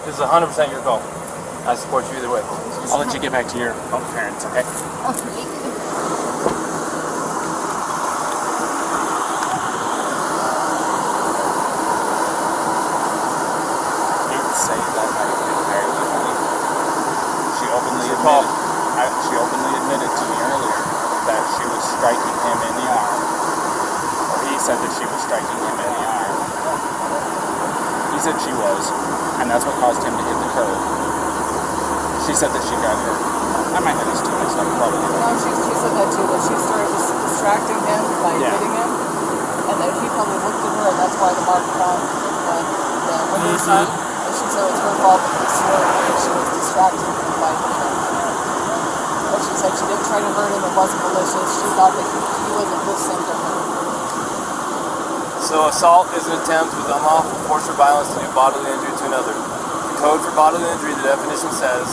This is 100% your call. I support you either way. I'll let you get back to your parents, okay? She openly admitted to me earlier that she was striking him in the arm. Or he said that she was striking him in the arm. He said she was, and that's what caused him to hit the curb. She said that she got hurt. I might have these two mixed up, probably. No, she said that too, that she started distracting him by hitting him, and then he probably looked at her, and that's why the mark found the window side. And she said it was her fault because she was distracting him by hitting him. But she said she didn't try to hurt him, it wasn't malicious. She thought that he wasn't listening to her. So assault is an attempt with unlawful force or violence to do bodily injury to another. The code for bodily injury, the definition says,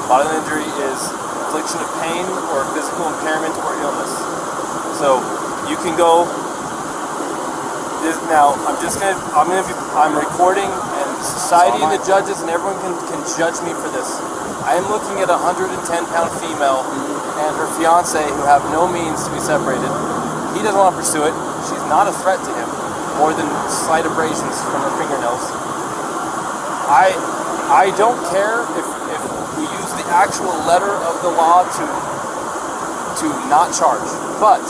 bodily injury is infliction of pain or physical impairment or illness. So you can go. Now I'm recording, and society and the judges and everyone can judge me for this. I am looking at a 110-pound female and her fiance who have no means to be separated. He doesn't want to pursue it. She's not a threat to him, more than slight abrasions from her fingernails. I don't care if we use the actual letter of the law to not charge, but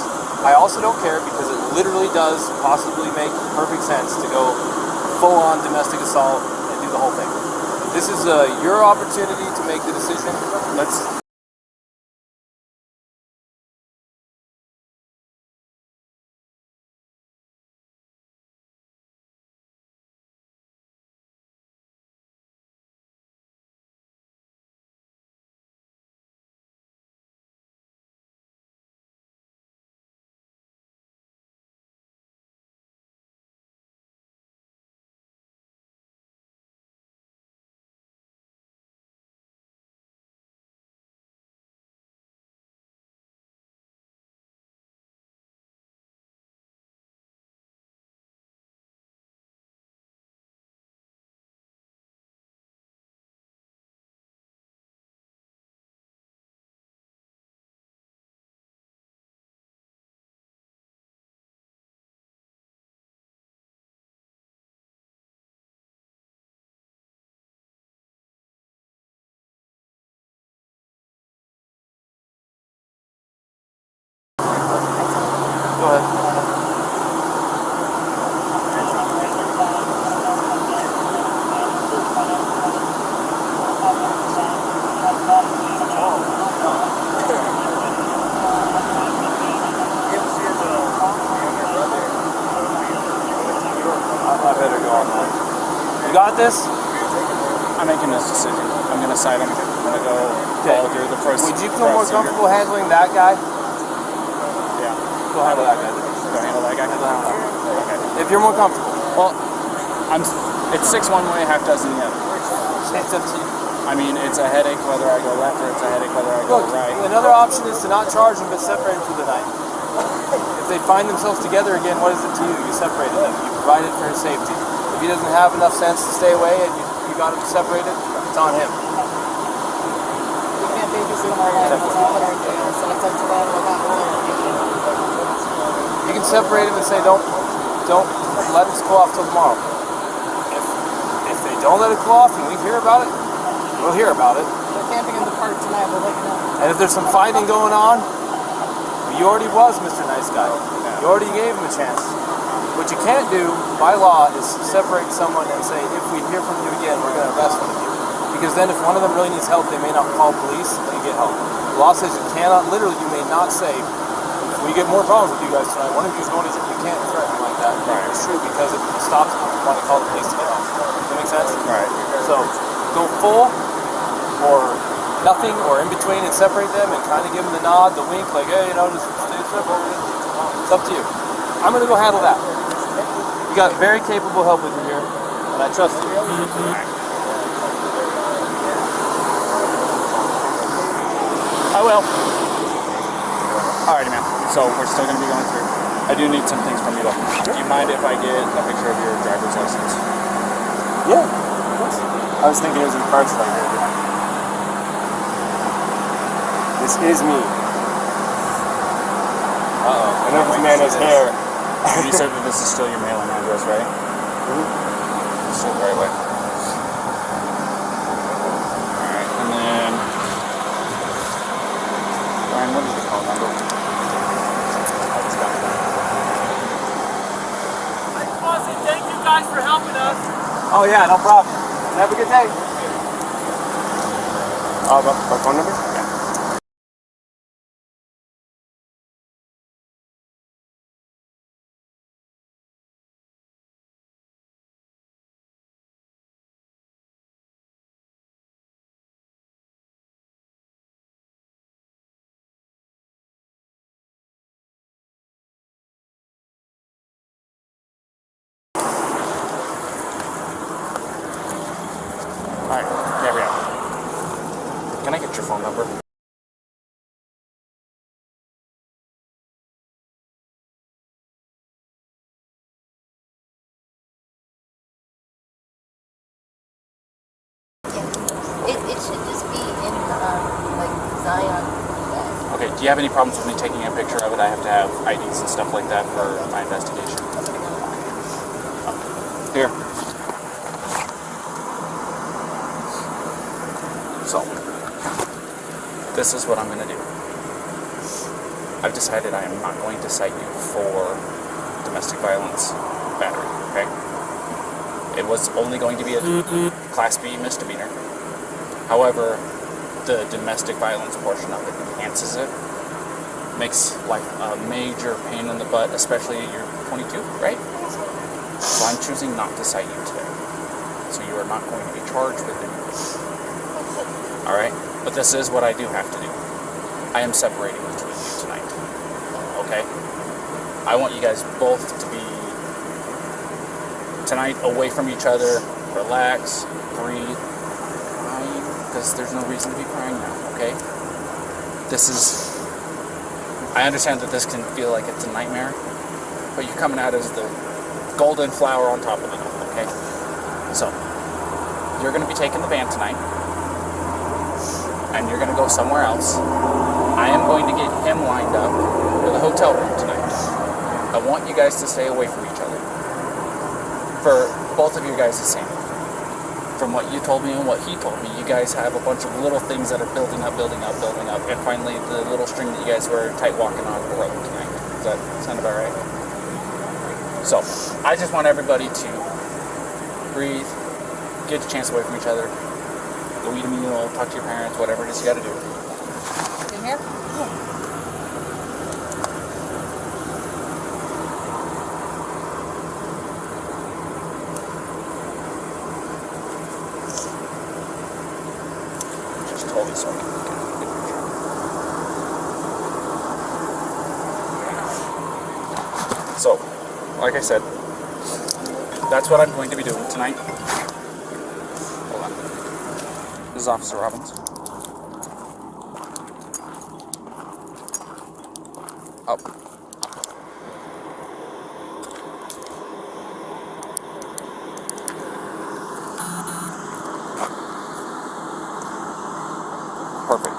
I also don't care because it literally does possibly make perfect sense to go full-on domestic assault and do the whole thing. This is your opportunity to make the decision. Let's. Go ahead. I better go on that. You got this? I'm making this decision. I'm going to cite him. I'm going to go follow through the process. Would you feel more comfortable handling that guy? Yeah. Go handle that guy. Go handle that guy? Okay. If you're more comfortable. Well, it's 6 one way, half dozen the other. It's up to you. I mean, it's a headache whether I go left or it's a headache whether I go right. Another option is to not charge them but separate them for the night. If they find themselves together again, what is it to you? You separated them. You provided for his safety. If he doesn't have enough sense to stay away and you got him separated, it's on him. We can't babysit them all night. That's not what our doing. So it's up to them. We're not You can separate him and say, don't let us cool off till tomorrow. If they don't let it cool off and we hear about it, we'll hear about it. They're camping in the park tonight. We'll let you know. And if there's some fighting going on, you already was Mr. Nice Guy. You already gave him a chance. What you can't do by law is separate someone and say, if we hear from you again, we're going to arrest one of you. Because then if one of them really needs help, they may not call police and get help. The law says you cannot, literally, you may not say, if we get more problems with you guys tonight, one of you is going to jail. You can't threaten like that. Right. It's true because it stops them from wanting to call the police to get help. Does that make sense? Right. So go full or nothing or in between and separate them and kind of give them the nod, the wink, like, hey, just stay separated. It's up to you. I'm going to go handle that. You got very capable help with you here, and I trust you. I will. Alrighty, man. So we're still going to be going through. I do need some things from you, though. Do you mind if I get a picture of your driver's license? Yeah, of course. I was thinking it was in parts like that. This is me. Uh-oh. I know this man has hair. You said that this is still your mailing address, right? Mm-hmm. Still the right way. Alright, and then... Ryan, what is your phone number? Thank you guys for helping us. Oh yeah, no problem. Have a good day. My phone number? Yeah. Alright, Gabrielle. Can I get your phone number? it should just be in like Zion. Okay, do you have any problems with me taking a picture of it? I have to have IDs and stuff like that for my investigation. Here. So, this is what I'm going to do. I've decided I am not going to cite you for domestic violence battery, okay? It was only going to be a Class B misdemeanor. However, the domestic violence portion of it enhances it. Makes life a major pain in the butt, especially you're 22, right? So I'm choosing not to cite you today. So you are not going to be charged with anything. Alright? But this is what I do have to do. I am separating the two of you tonight. Okay? I want you guys both to be tonight away from each other, relax, breathe, crying, because there's no reason to be crying now, okay? This is, I understand that this can feel like it's a nightmare, but you're coming out as the golden flower on top of it, okay? So, you're going to be taking the van tonight, and you're going to go somewhere else. I am going to get him lined up for the hotel room tonight. I want you guys to stay away from each other. For both of you guys' sake. From what you told me and what he told me, you guys have a bunch of little things that are building up, and finally the little string that you guys were tight walking on broke tonight. Does that sound about right? So, I just want everybody to breathe, get a chance away from each other, go eat a meal, talk to your parents, whatever it is you gotta do. In here? Just totally so. So, like I said, that's what I'm going to be doing tonight. Hold on. This is Officer Robbins. Up. Perfect.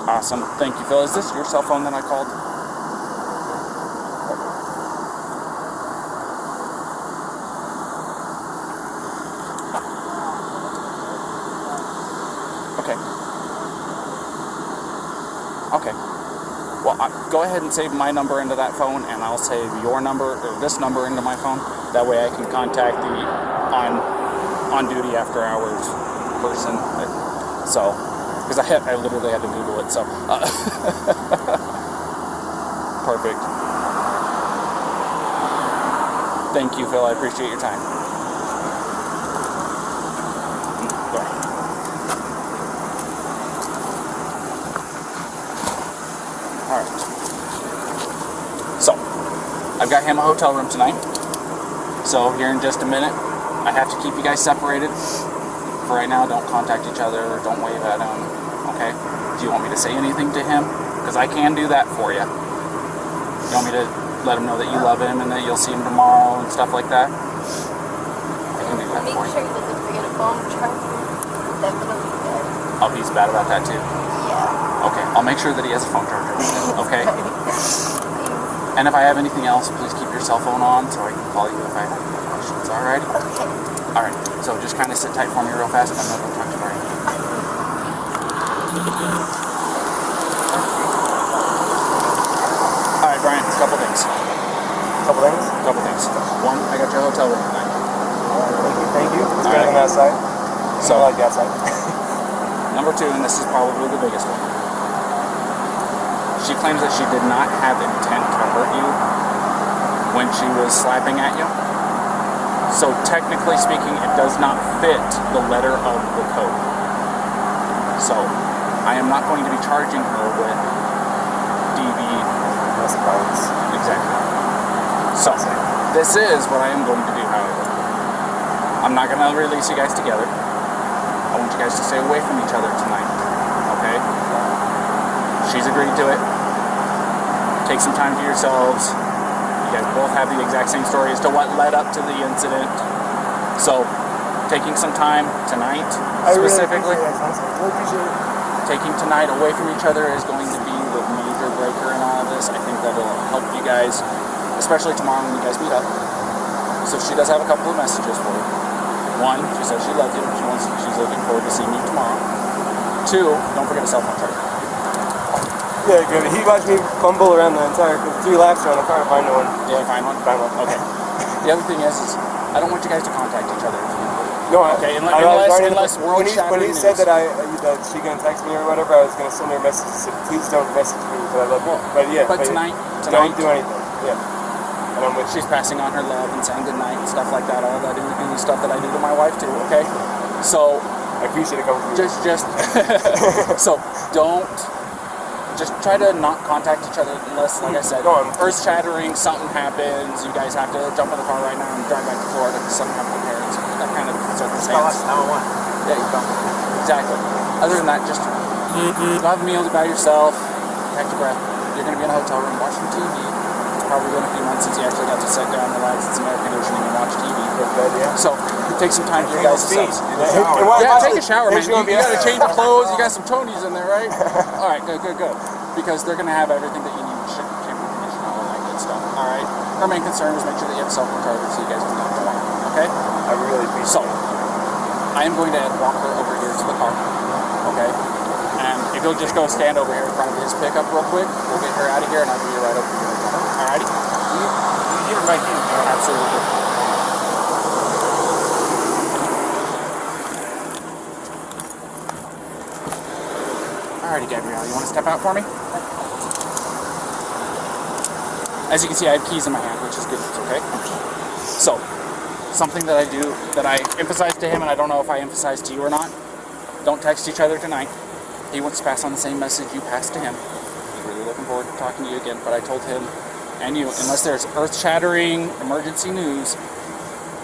Awesome. Thank you, Phil. Is this your cell phone that I called? Okay. Okay. Well, go ahead and save my number into that phone, and I'll save your number, or this number, into my phone. That way I can contact the on-duty after-hours person. So, because I literally had to Google it, so. Perfect. Thank you, Phil. I appreciate your time. Go ahead. Alright. So, I've got him a hotel room tonight. So, here in just a minute, I have to keep you guys separated. For right now, don't contact each other, or don't wave at him, okay? Do you want me to say anything to him? Because I can do that for you. You want me to let him know that you love him and that you'll see him tomorrow and stuff like that? I can do that for you. Make sure he doesn't forget a phone charger. Definitely good. Oh, he's bad about that too? Yeah. Okay, I'll make sure that he has a phone charger, okay? And if I have anything else, please keep your cell phone on so I can call you if I have any questions, alright? Okay. Alright, so just kind of sit tight for me real fast, and I'm going to go talk to Brian. Alright, Brian, a couple things. Couple things. One, I got your hotel room tonight. Thank you. It's better Alright. than that side. So, I like that side. number two, and this is probably the biggest one. She claims that she did not have intent to hurt you when she was slapping at you. So technically speaking, it does not fit the letter of the code. So I am not going to be charging her with domestic violence. Exactly. So, this is what I am going to do, however. I'm not going to release you guys together. I want you guys to stay away from each other tonight. Okay? She's agreed to it. Take some time to yourselves. You guys both have the exact same story as to what led up to the incident. So, taking some time tonight, specifically, really appreciate it. taking tonight away from each other is going to be the major breaker in all of this. I think that'll help you guys, especially tomorrow when you guys meet up. So she does have a couple of messages for you. One, she says she loves you. She's looking forward to seeing you tomorrow. Two, don't forget a cell phone charger. Yeah, good. He watched me fumble around the entire 3 laps around the car to find one. Yeah, find one? Find one. Okay. The other thing is I don't want you guys to contact each other. No, okay, unless world-shattering when he said that she gonna text me or whatever, I was gonna send her a message that said, please don't message me because I love you. But yeah, but tonight, don't do anything. Yeah. And I'm with she's passing on her love and saying goodnight and stuff like that. All that and stuff that I do to my wife too. Okay, so I appreciate it coming from you. Just so don't. Just try to not contact each other unless, like I said, earth-shattering, something happens, you guys have to jump in the car right now and drive back to Florida because something happened with parents, that kind of circumstance. Yeah, you go. Exactly. Other than that, just have a meal by yourself, catch your breath. You're going to be in a hotel room watching TV. It's probably been a few months since you actually got to sit down, relax, and some air conditioning and watch TV. So take some time for your guys' selves. Yeah, take a shower, man. You got to change your clothes. You got some Tonys in there, right? All right, good. Because they're going to have everything that you need, shampoo, conditioner, all that good stuff. All right. Our main concern is make sure that you have a cell phone charger so you guys can get tomorrow. Okay? I really appreciate it. So I am going to walk her over here to the car. Okay? And if you'll just go stand over here in front of his pickup real quick, we'll get her out of here and I'll be right over here. Alrighty? You give her my key. Absolutely. Alrighty, Gabrielle, you want to step out for me? As you can see, I have keys in my hand, which is good news, okay? So, something that I do, that I emphasize to him, and I don't know if I emphasize to you or not, don't text each other tonight. He wants to pass on the same message you passed to him. He's really looking forward to talking to you again, but I told him and you, unless there's earth-shattering emergency news,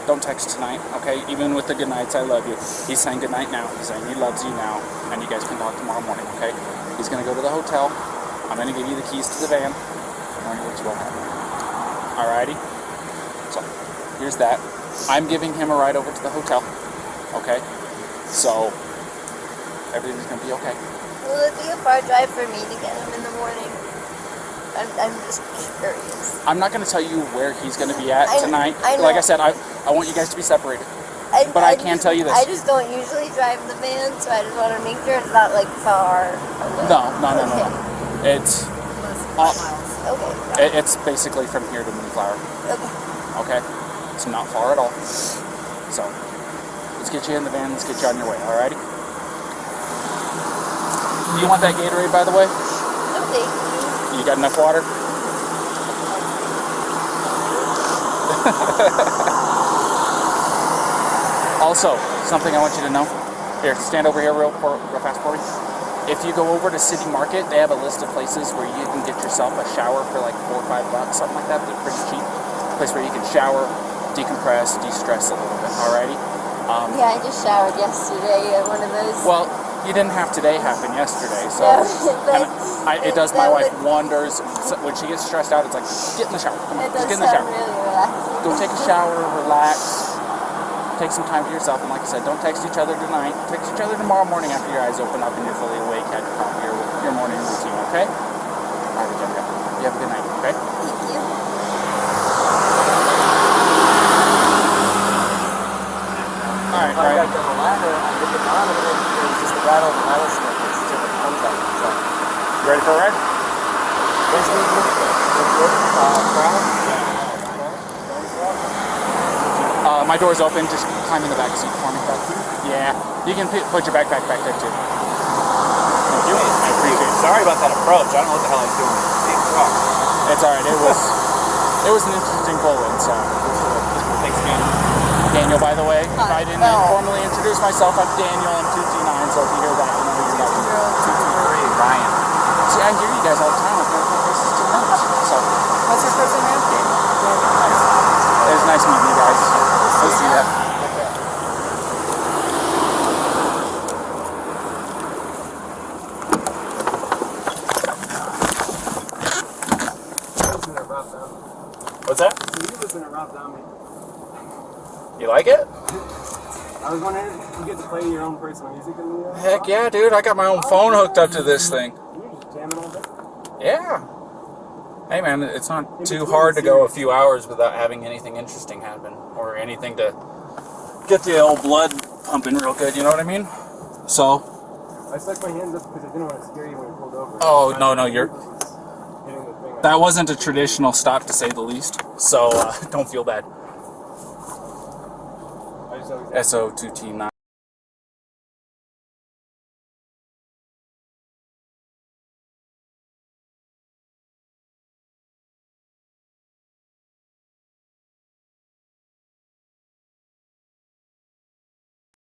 don't text tonight, okay? Even with the good nights, I love you. He's saying good night now. He's saying he loves you now, and you guys can talk tomorrow morning, okay? He's going to go to the hotel. I'm going to give you the keys to the van. Which will happen. Alrighty? So, here's that. I'm giving him a ride over to the hotel, okay? So, everything's going to be okay. Will it be a far drive for me to get him in the morning? I'm just curious. I'm not going to tell you where he's going to be at tonight. I know. Like I said, I want you guys to be separated. But I can tell you this. I just don't usually drive the van, so I just want to make sure it's not like far away. No. It's Okay. it's basically from here to Moonflower. Okay. Okay? It's not far at all. So, let's get you in the van. Let's get you on your way. Alrighty? You want that Gatorade, by the way? No, thank you. You got enough water? Also, something I want you to know. Here, stand over here real fast for me. If you go over to City Market, they have a list of places where you can get yourself a shower for like $4 or $5, something like that. They're pretty cheap. A place where you can shower, decompress, de-stress a little bit. Alrighty? Yeah, I just showered yesterday at one of those. Well, you didn't have today happen yesterday, so it does my wife wonders. When she gets stressed out, it's like, get in the shower. Come on, just get in the shower. Really relaxing. Go take a shower, relax, take some time to yourself, and like I said, don't text each other tonight. Text each other tomorrow morning after your eyes open up and you're fully awake, had your coffee, your morning routine, okay? All right, Gabby, you have a good night, okay? Thank you. All right, I got the ladder, I did the bottom, and it was just the rattle of the rattlesnake. It's just a contact. So, You ready for a ride? My door's open. Just climb in the back seat for me. Yeah, you can put your backpack back there too. Thank you. I appreciate it. Sorry about that approach. I don't know what the hell I was doing. Big truck. It's alright. It was an interesting pull-in, so. Thanks, man. Daniel, by the way, if I didn't formally introduce myself, I'm Daniel. I'm 229, so if you hear that, you know who you're talking to. 223, Ryan. See, I hear you guys all the time. I've got to put places too much. So, nice meeting you guys. We'll see ya. What's that? You like it? I was wondering if you get to play your own personal music in the Heck yeah, dude. I got my own phone hooked up to this thing. You're just jamming all day. Yeah. Hey man, it's not too hard to go a few hours without having anything interesting happen or anything to get the old blood pumping real good, you know what I mean? So. I stuck my hands up because I didn't want to scare you when you pulled over. Oh, no, you're... That wasn't a traditional stop, to say the least. So, don't feel bad. SO2T9.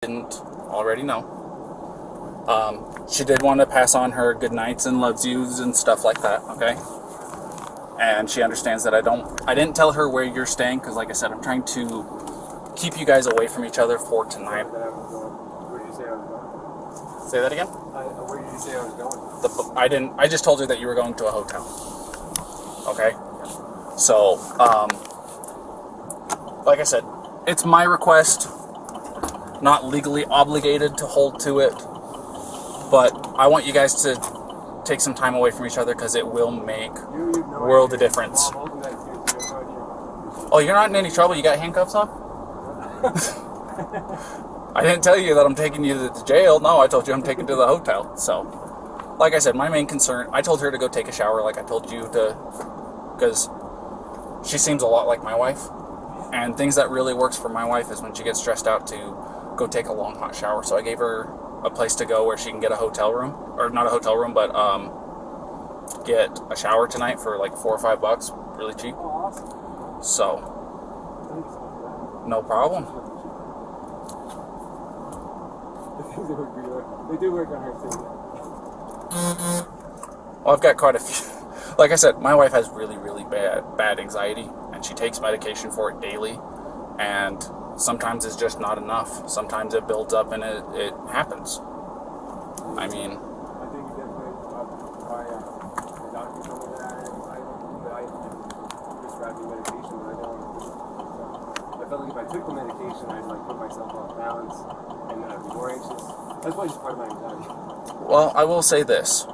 Didn't already know. She did want to pass on her good nights and loves yous and stuff like that, okay? And she understands that I didn't tell her where you're staying because, like I said, I'm trying to keep you guys away from each other for tonight. Where did you say I was going? Say that again? Where did you say I was going? I just told her that you were going to a hotel. Okay? So, like I said, it's my request, not legally obligated to hold to it, but I want you guys to take some time away from each other because it will make world of difference. Oh, you're not in any trouble? You got handcuffs on? I didn't tell you that I'm taking you to the jail. No, I told you I'm taking you to the hotel. So, like I said, my main concern, I told her to go take a shower like I told you to, because she seems a lot like my wife. And things that really works for my wife is when she gets stressed out to go take a long hot shower. So I gave her a place to go where she can get a hotel room, or not a hotel room, but get a shower tonight for like $4 or $5, really cheap. So, no problem. They do work on her too. Well, I've got quite a few. Like I said, my wife has really, really bad anxiety, and she takes medication for it daily, and sometimes it's just not enough. Sometimes it builds up and it happens. I mean, I think definitely my doctor told me that I prescribed me medication, but I don't want to. I felt like if I took the medication, I'd like put myself off balance, and then I'd be more anxious. That's probably just part of my anxiety. Well, I will say this: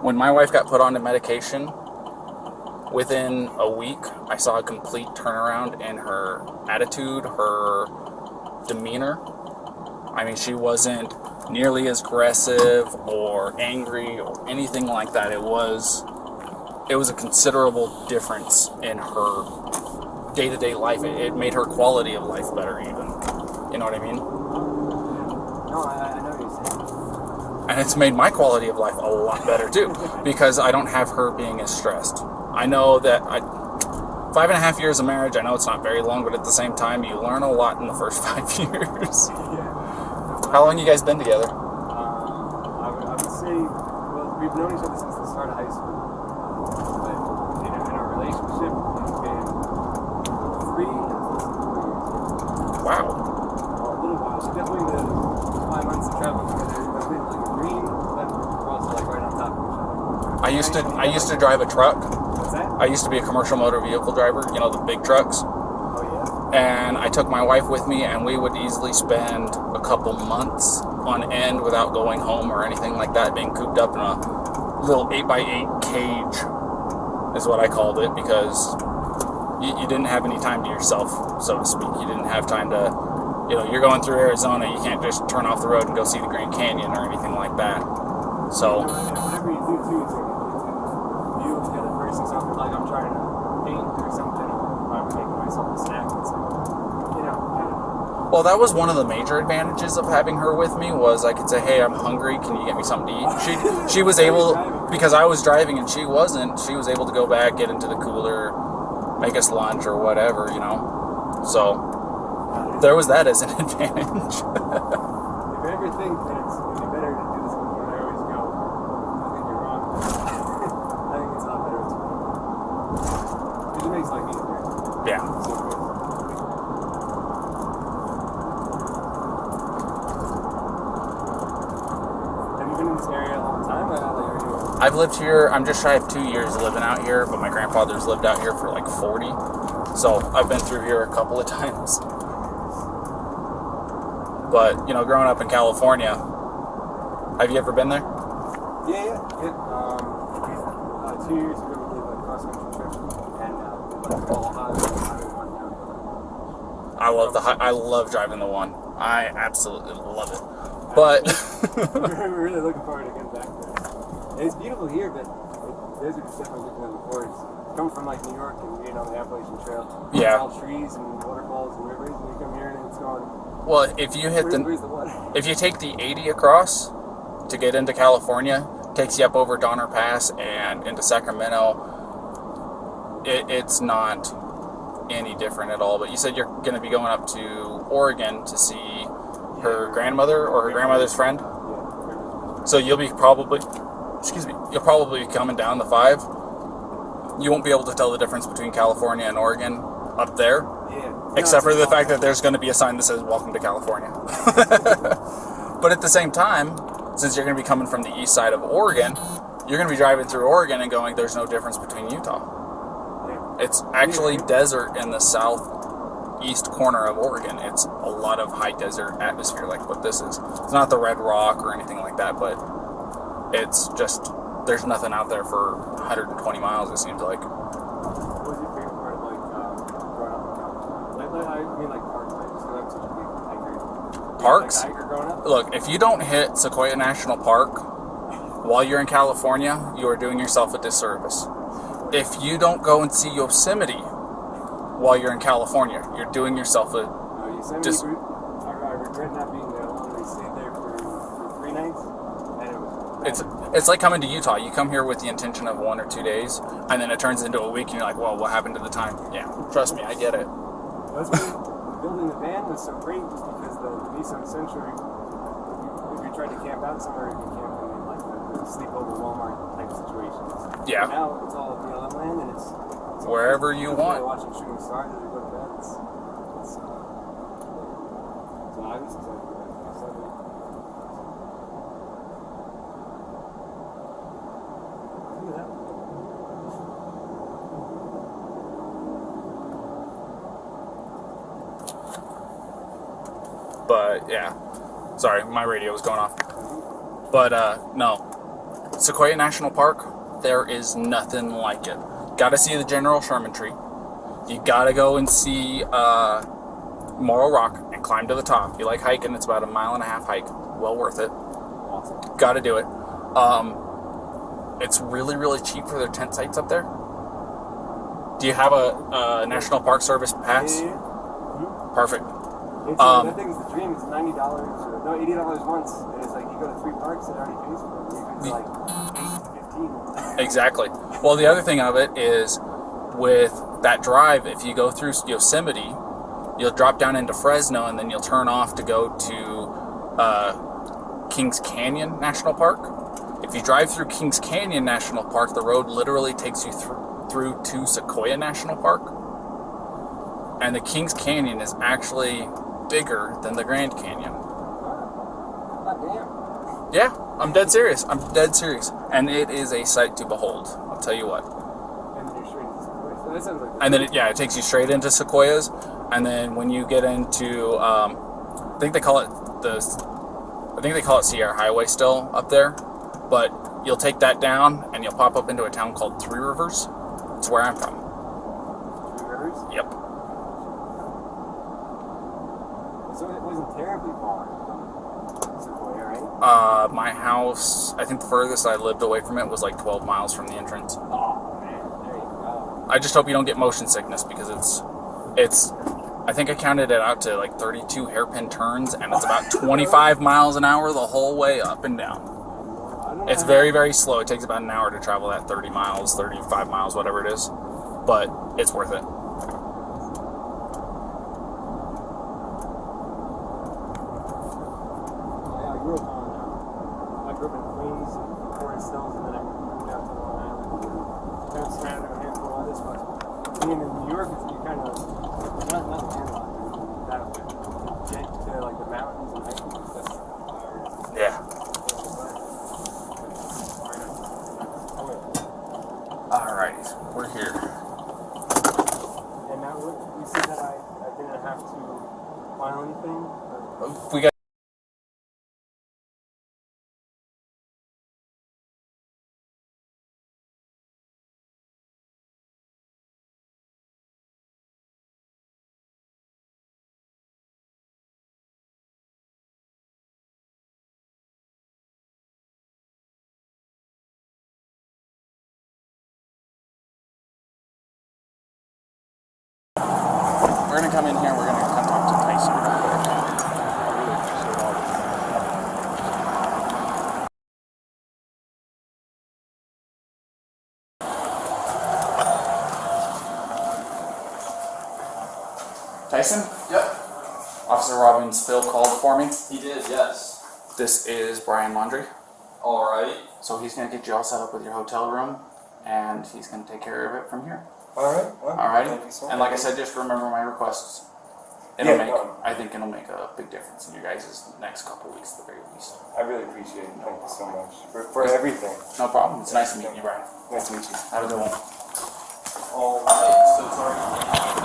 when my wife got put on the medication, within a week, I saw a complete turnaround in her attitude, her demeanor. I mean, she wasn't nearly as aggressive or angry or anything like that. It was a considerable difference in her day-to-day life. It made her quality of life better even. You know what I mean? No, I know what you're saying. And it's made my quality of life a lot better too, because I don't have her being as stressed. I know that 5.5 years of marriage, I know it's not very long, but at the same time, you learn a lot in the first 5 years. How long you guys been together? I would say, well, we've known each other since the start of high school. But in our relationship, it's been 3 years. Wow. A little while. So definitely the 5 months of traveling together, we've been like green, but we're also like right on top of each other. I used to drive a truck. What's that? I used to be a commercial motor vehicle driver, you know, the big trucks. Oh, yeah? And I took my wife with me, and we would easily spend a couple months on end without going home or anything like that, being cooped up in a little 8x8 cage is what I called it, because you didn't have any time to yourself, so to speak. You didn't have time to, you know, you're going through Arizona, you can't just turn off the road and go see the Grand Canyon or anything like that. So, whatever you do too, it's like you to the other person, something like I'm trying to paint or something, or I'm making myself a snack. It's like, you know, I don't know. well, that was one of the major advantages of having her with me, was I could say, hey, I'm hungry, can you get me something to eat? She was able, because I was driving and she wasn't, she was able to go back, get into the cooler, make us lunch or whatever, you know. So, there was that as an advantage. If you ever think that it'd be better to do this before I always go, I think you're wrong. I think it's a lot better. It makes life easier. Yeah. So good. I've lived here, I'm just shy of 2 years living out here, but my grandfather's lived out here for like 40. So I've been through here a couple of times. But, you know, growing up in California, have you ever been there? Yeah. 2 years ago, we did a cross-country trip, and I love driving the one. I absolutely love it. But we're really looking forward to getting back there. And it's beautiful here, but the desert is definitely different than before. It's coming from like New York and being on the Appalachian Trail. Yeah. It's all trees and waterfalls and rivers, and you come here and it's going. well, if you hit Where's the water? if you take the 80 across to get into California, takes you up over Donner Pass and into Sacramento. It's not any different at all. But you said you're going to be going up to Oregon to see her grandmother or her grandmother's friend. So you'll probably be coming down the 5. You won't be able to tell the difference between California and Oregon up there. Yeah. Except for the fact that there's going to be a sign that says "Welcome to California." But at the same time, since you're going to be coming from the east side of Oregon, you're going to be driving through Oregon and going, "There's no difference between Utah." It's actually desert in the southeast corner of Oregon. It's a lot of high desert atmosphere like what this is. It's not the Red Rock or anything like that, but it's just, there's nothing out there for 120 miles, it seems like. What was your favorite part of like growing up in California? I mean like parks, like just because I'm such a big hiker. Parks? Like a hiker growing up? Look, if you don't hit Sequoia National Park while you're in California, you are doing yourself a disservice. If you don't go and see Yosemite while you're in California, you're doing yourself a Yosemite, I regret not being there alone. We stayed there for 3 nights, and it was... It's like coming to Utah. You come here with the intention of 1 or 2 days, and then it turns into a week, and you're like, well, what happened to the time? Yeah, trust me, I get it. That's why building the van was so great, just because the Nissan Sentra, if you're trying to camp out somewhere, you can camp in like the sleepover Walmart type situations. Yeah. But now it's all BLM land, and it's wherever you want. Watching shooting stars as we go to bed. So I was excited for that. Look at that. But yeah, sorry, my radio was going off. But no, Sequoia National Park, there is nothing like it. Got to see the General Sherman tree. You got to go and see Morro Rock and climb to the top. If you like hiking, it's about a 1.5 mile hike. Well worth it. Awesome. Got to do it. It's really, really cheap for their tent sites up there. Do you have a National Park Service pass? Yeah. Perfect. It's, that thing's the dream. It's $90 or no, $80 once, and it's like you go to 3 parks, it already pays for it. You can do like 8 to 15. Exactly. Well, the other thing of it is with that drive, if you go through Yosemite, you'll drop down into Fresno, and then you'll turn off to go to Kings Canyon National Park. If you drive through Kings Canyon National Park, the road literally takes you through to Sequoia National Park. And the Kings Canyon is actually bigger than the Grand Canyon. God damn. Yeah, I'm dead serious. And it is a sight to behold. I'll tell you what. And then you're straight into Sequoia. So that sounds like And then it takes you straight into Sequoias. And then when you get into, I think they call it Sierra Highway still up there. But you'll take that down and you'll pop up into a town called Three Rivers. It's where I'm from. Three Rivers? Yep. So it wasn't terribly far from Sequoia, right? My house, I think the furthest I lived away from it was like 12 miles from the entrance. Oh, man. There you go. I just hope you don't get motion sickness because it's I think I counted it out to like 32 hairpin turns, and it's about 25 miles an hour the whole way up and down. It's very, very slow. It takes about an hour to travel that 30 miles, 35 miles, whatever it is. But it's worth it. I grew up in Queens and Forest Hills, and then I moved out to Long Island. And kind of surrounded a handful of others, but being in New York, you kind of not landlocked, that get to like the mountains and hiking and stuff. Yeah. Alrighty, we're here. And now you see that I didn't have to file anything? We got. We're gonna come in here. We're gonna come talk to Tyson. Tyson? Yep. Officer Robin Spill called for me. He did, yes. This is Brian Laundrie. Alright. So he's gonna get you all set up with your hotel room, and he's gonna take care of it from here. Alright. Well, Alrighty. thank you so much. And like I said, just remember my requests. I think it'll make a big difference in you guys' next couple weeks at the very least. I really appreciate it. Thank you so much for everything. No problem. It's nice meeting you, Brian. Nice to meet you. Have a good one. Alright, so it's already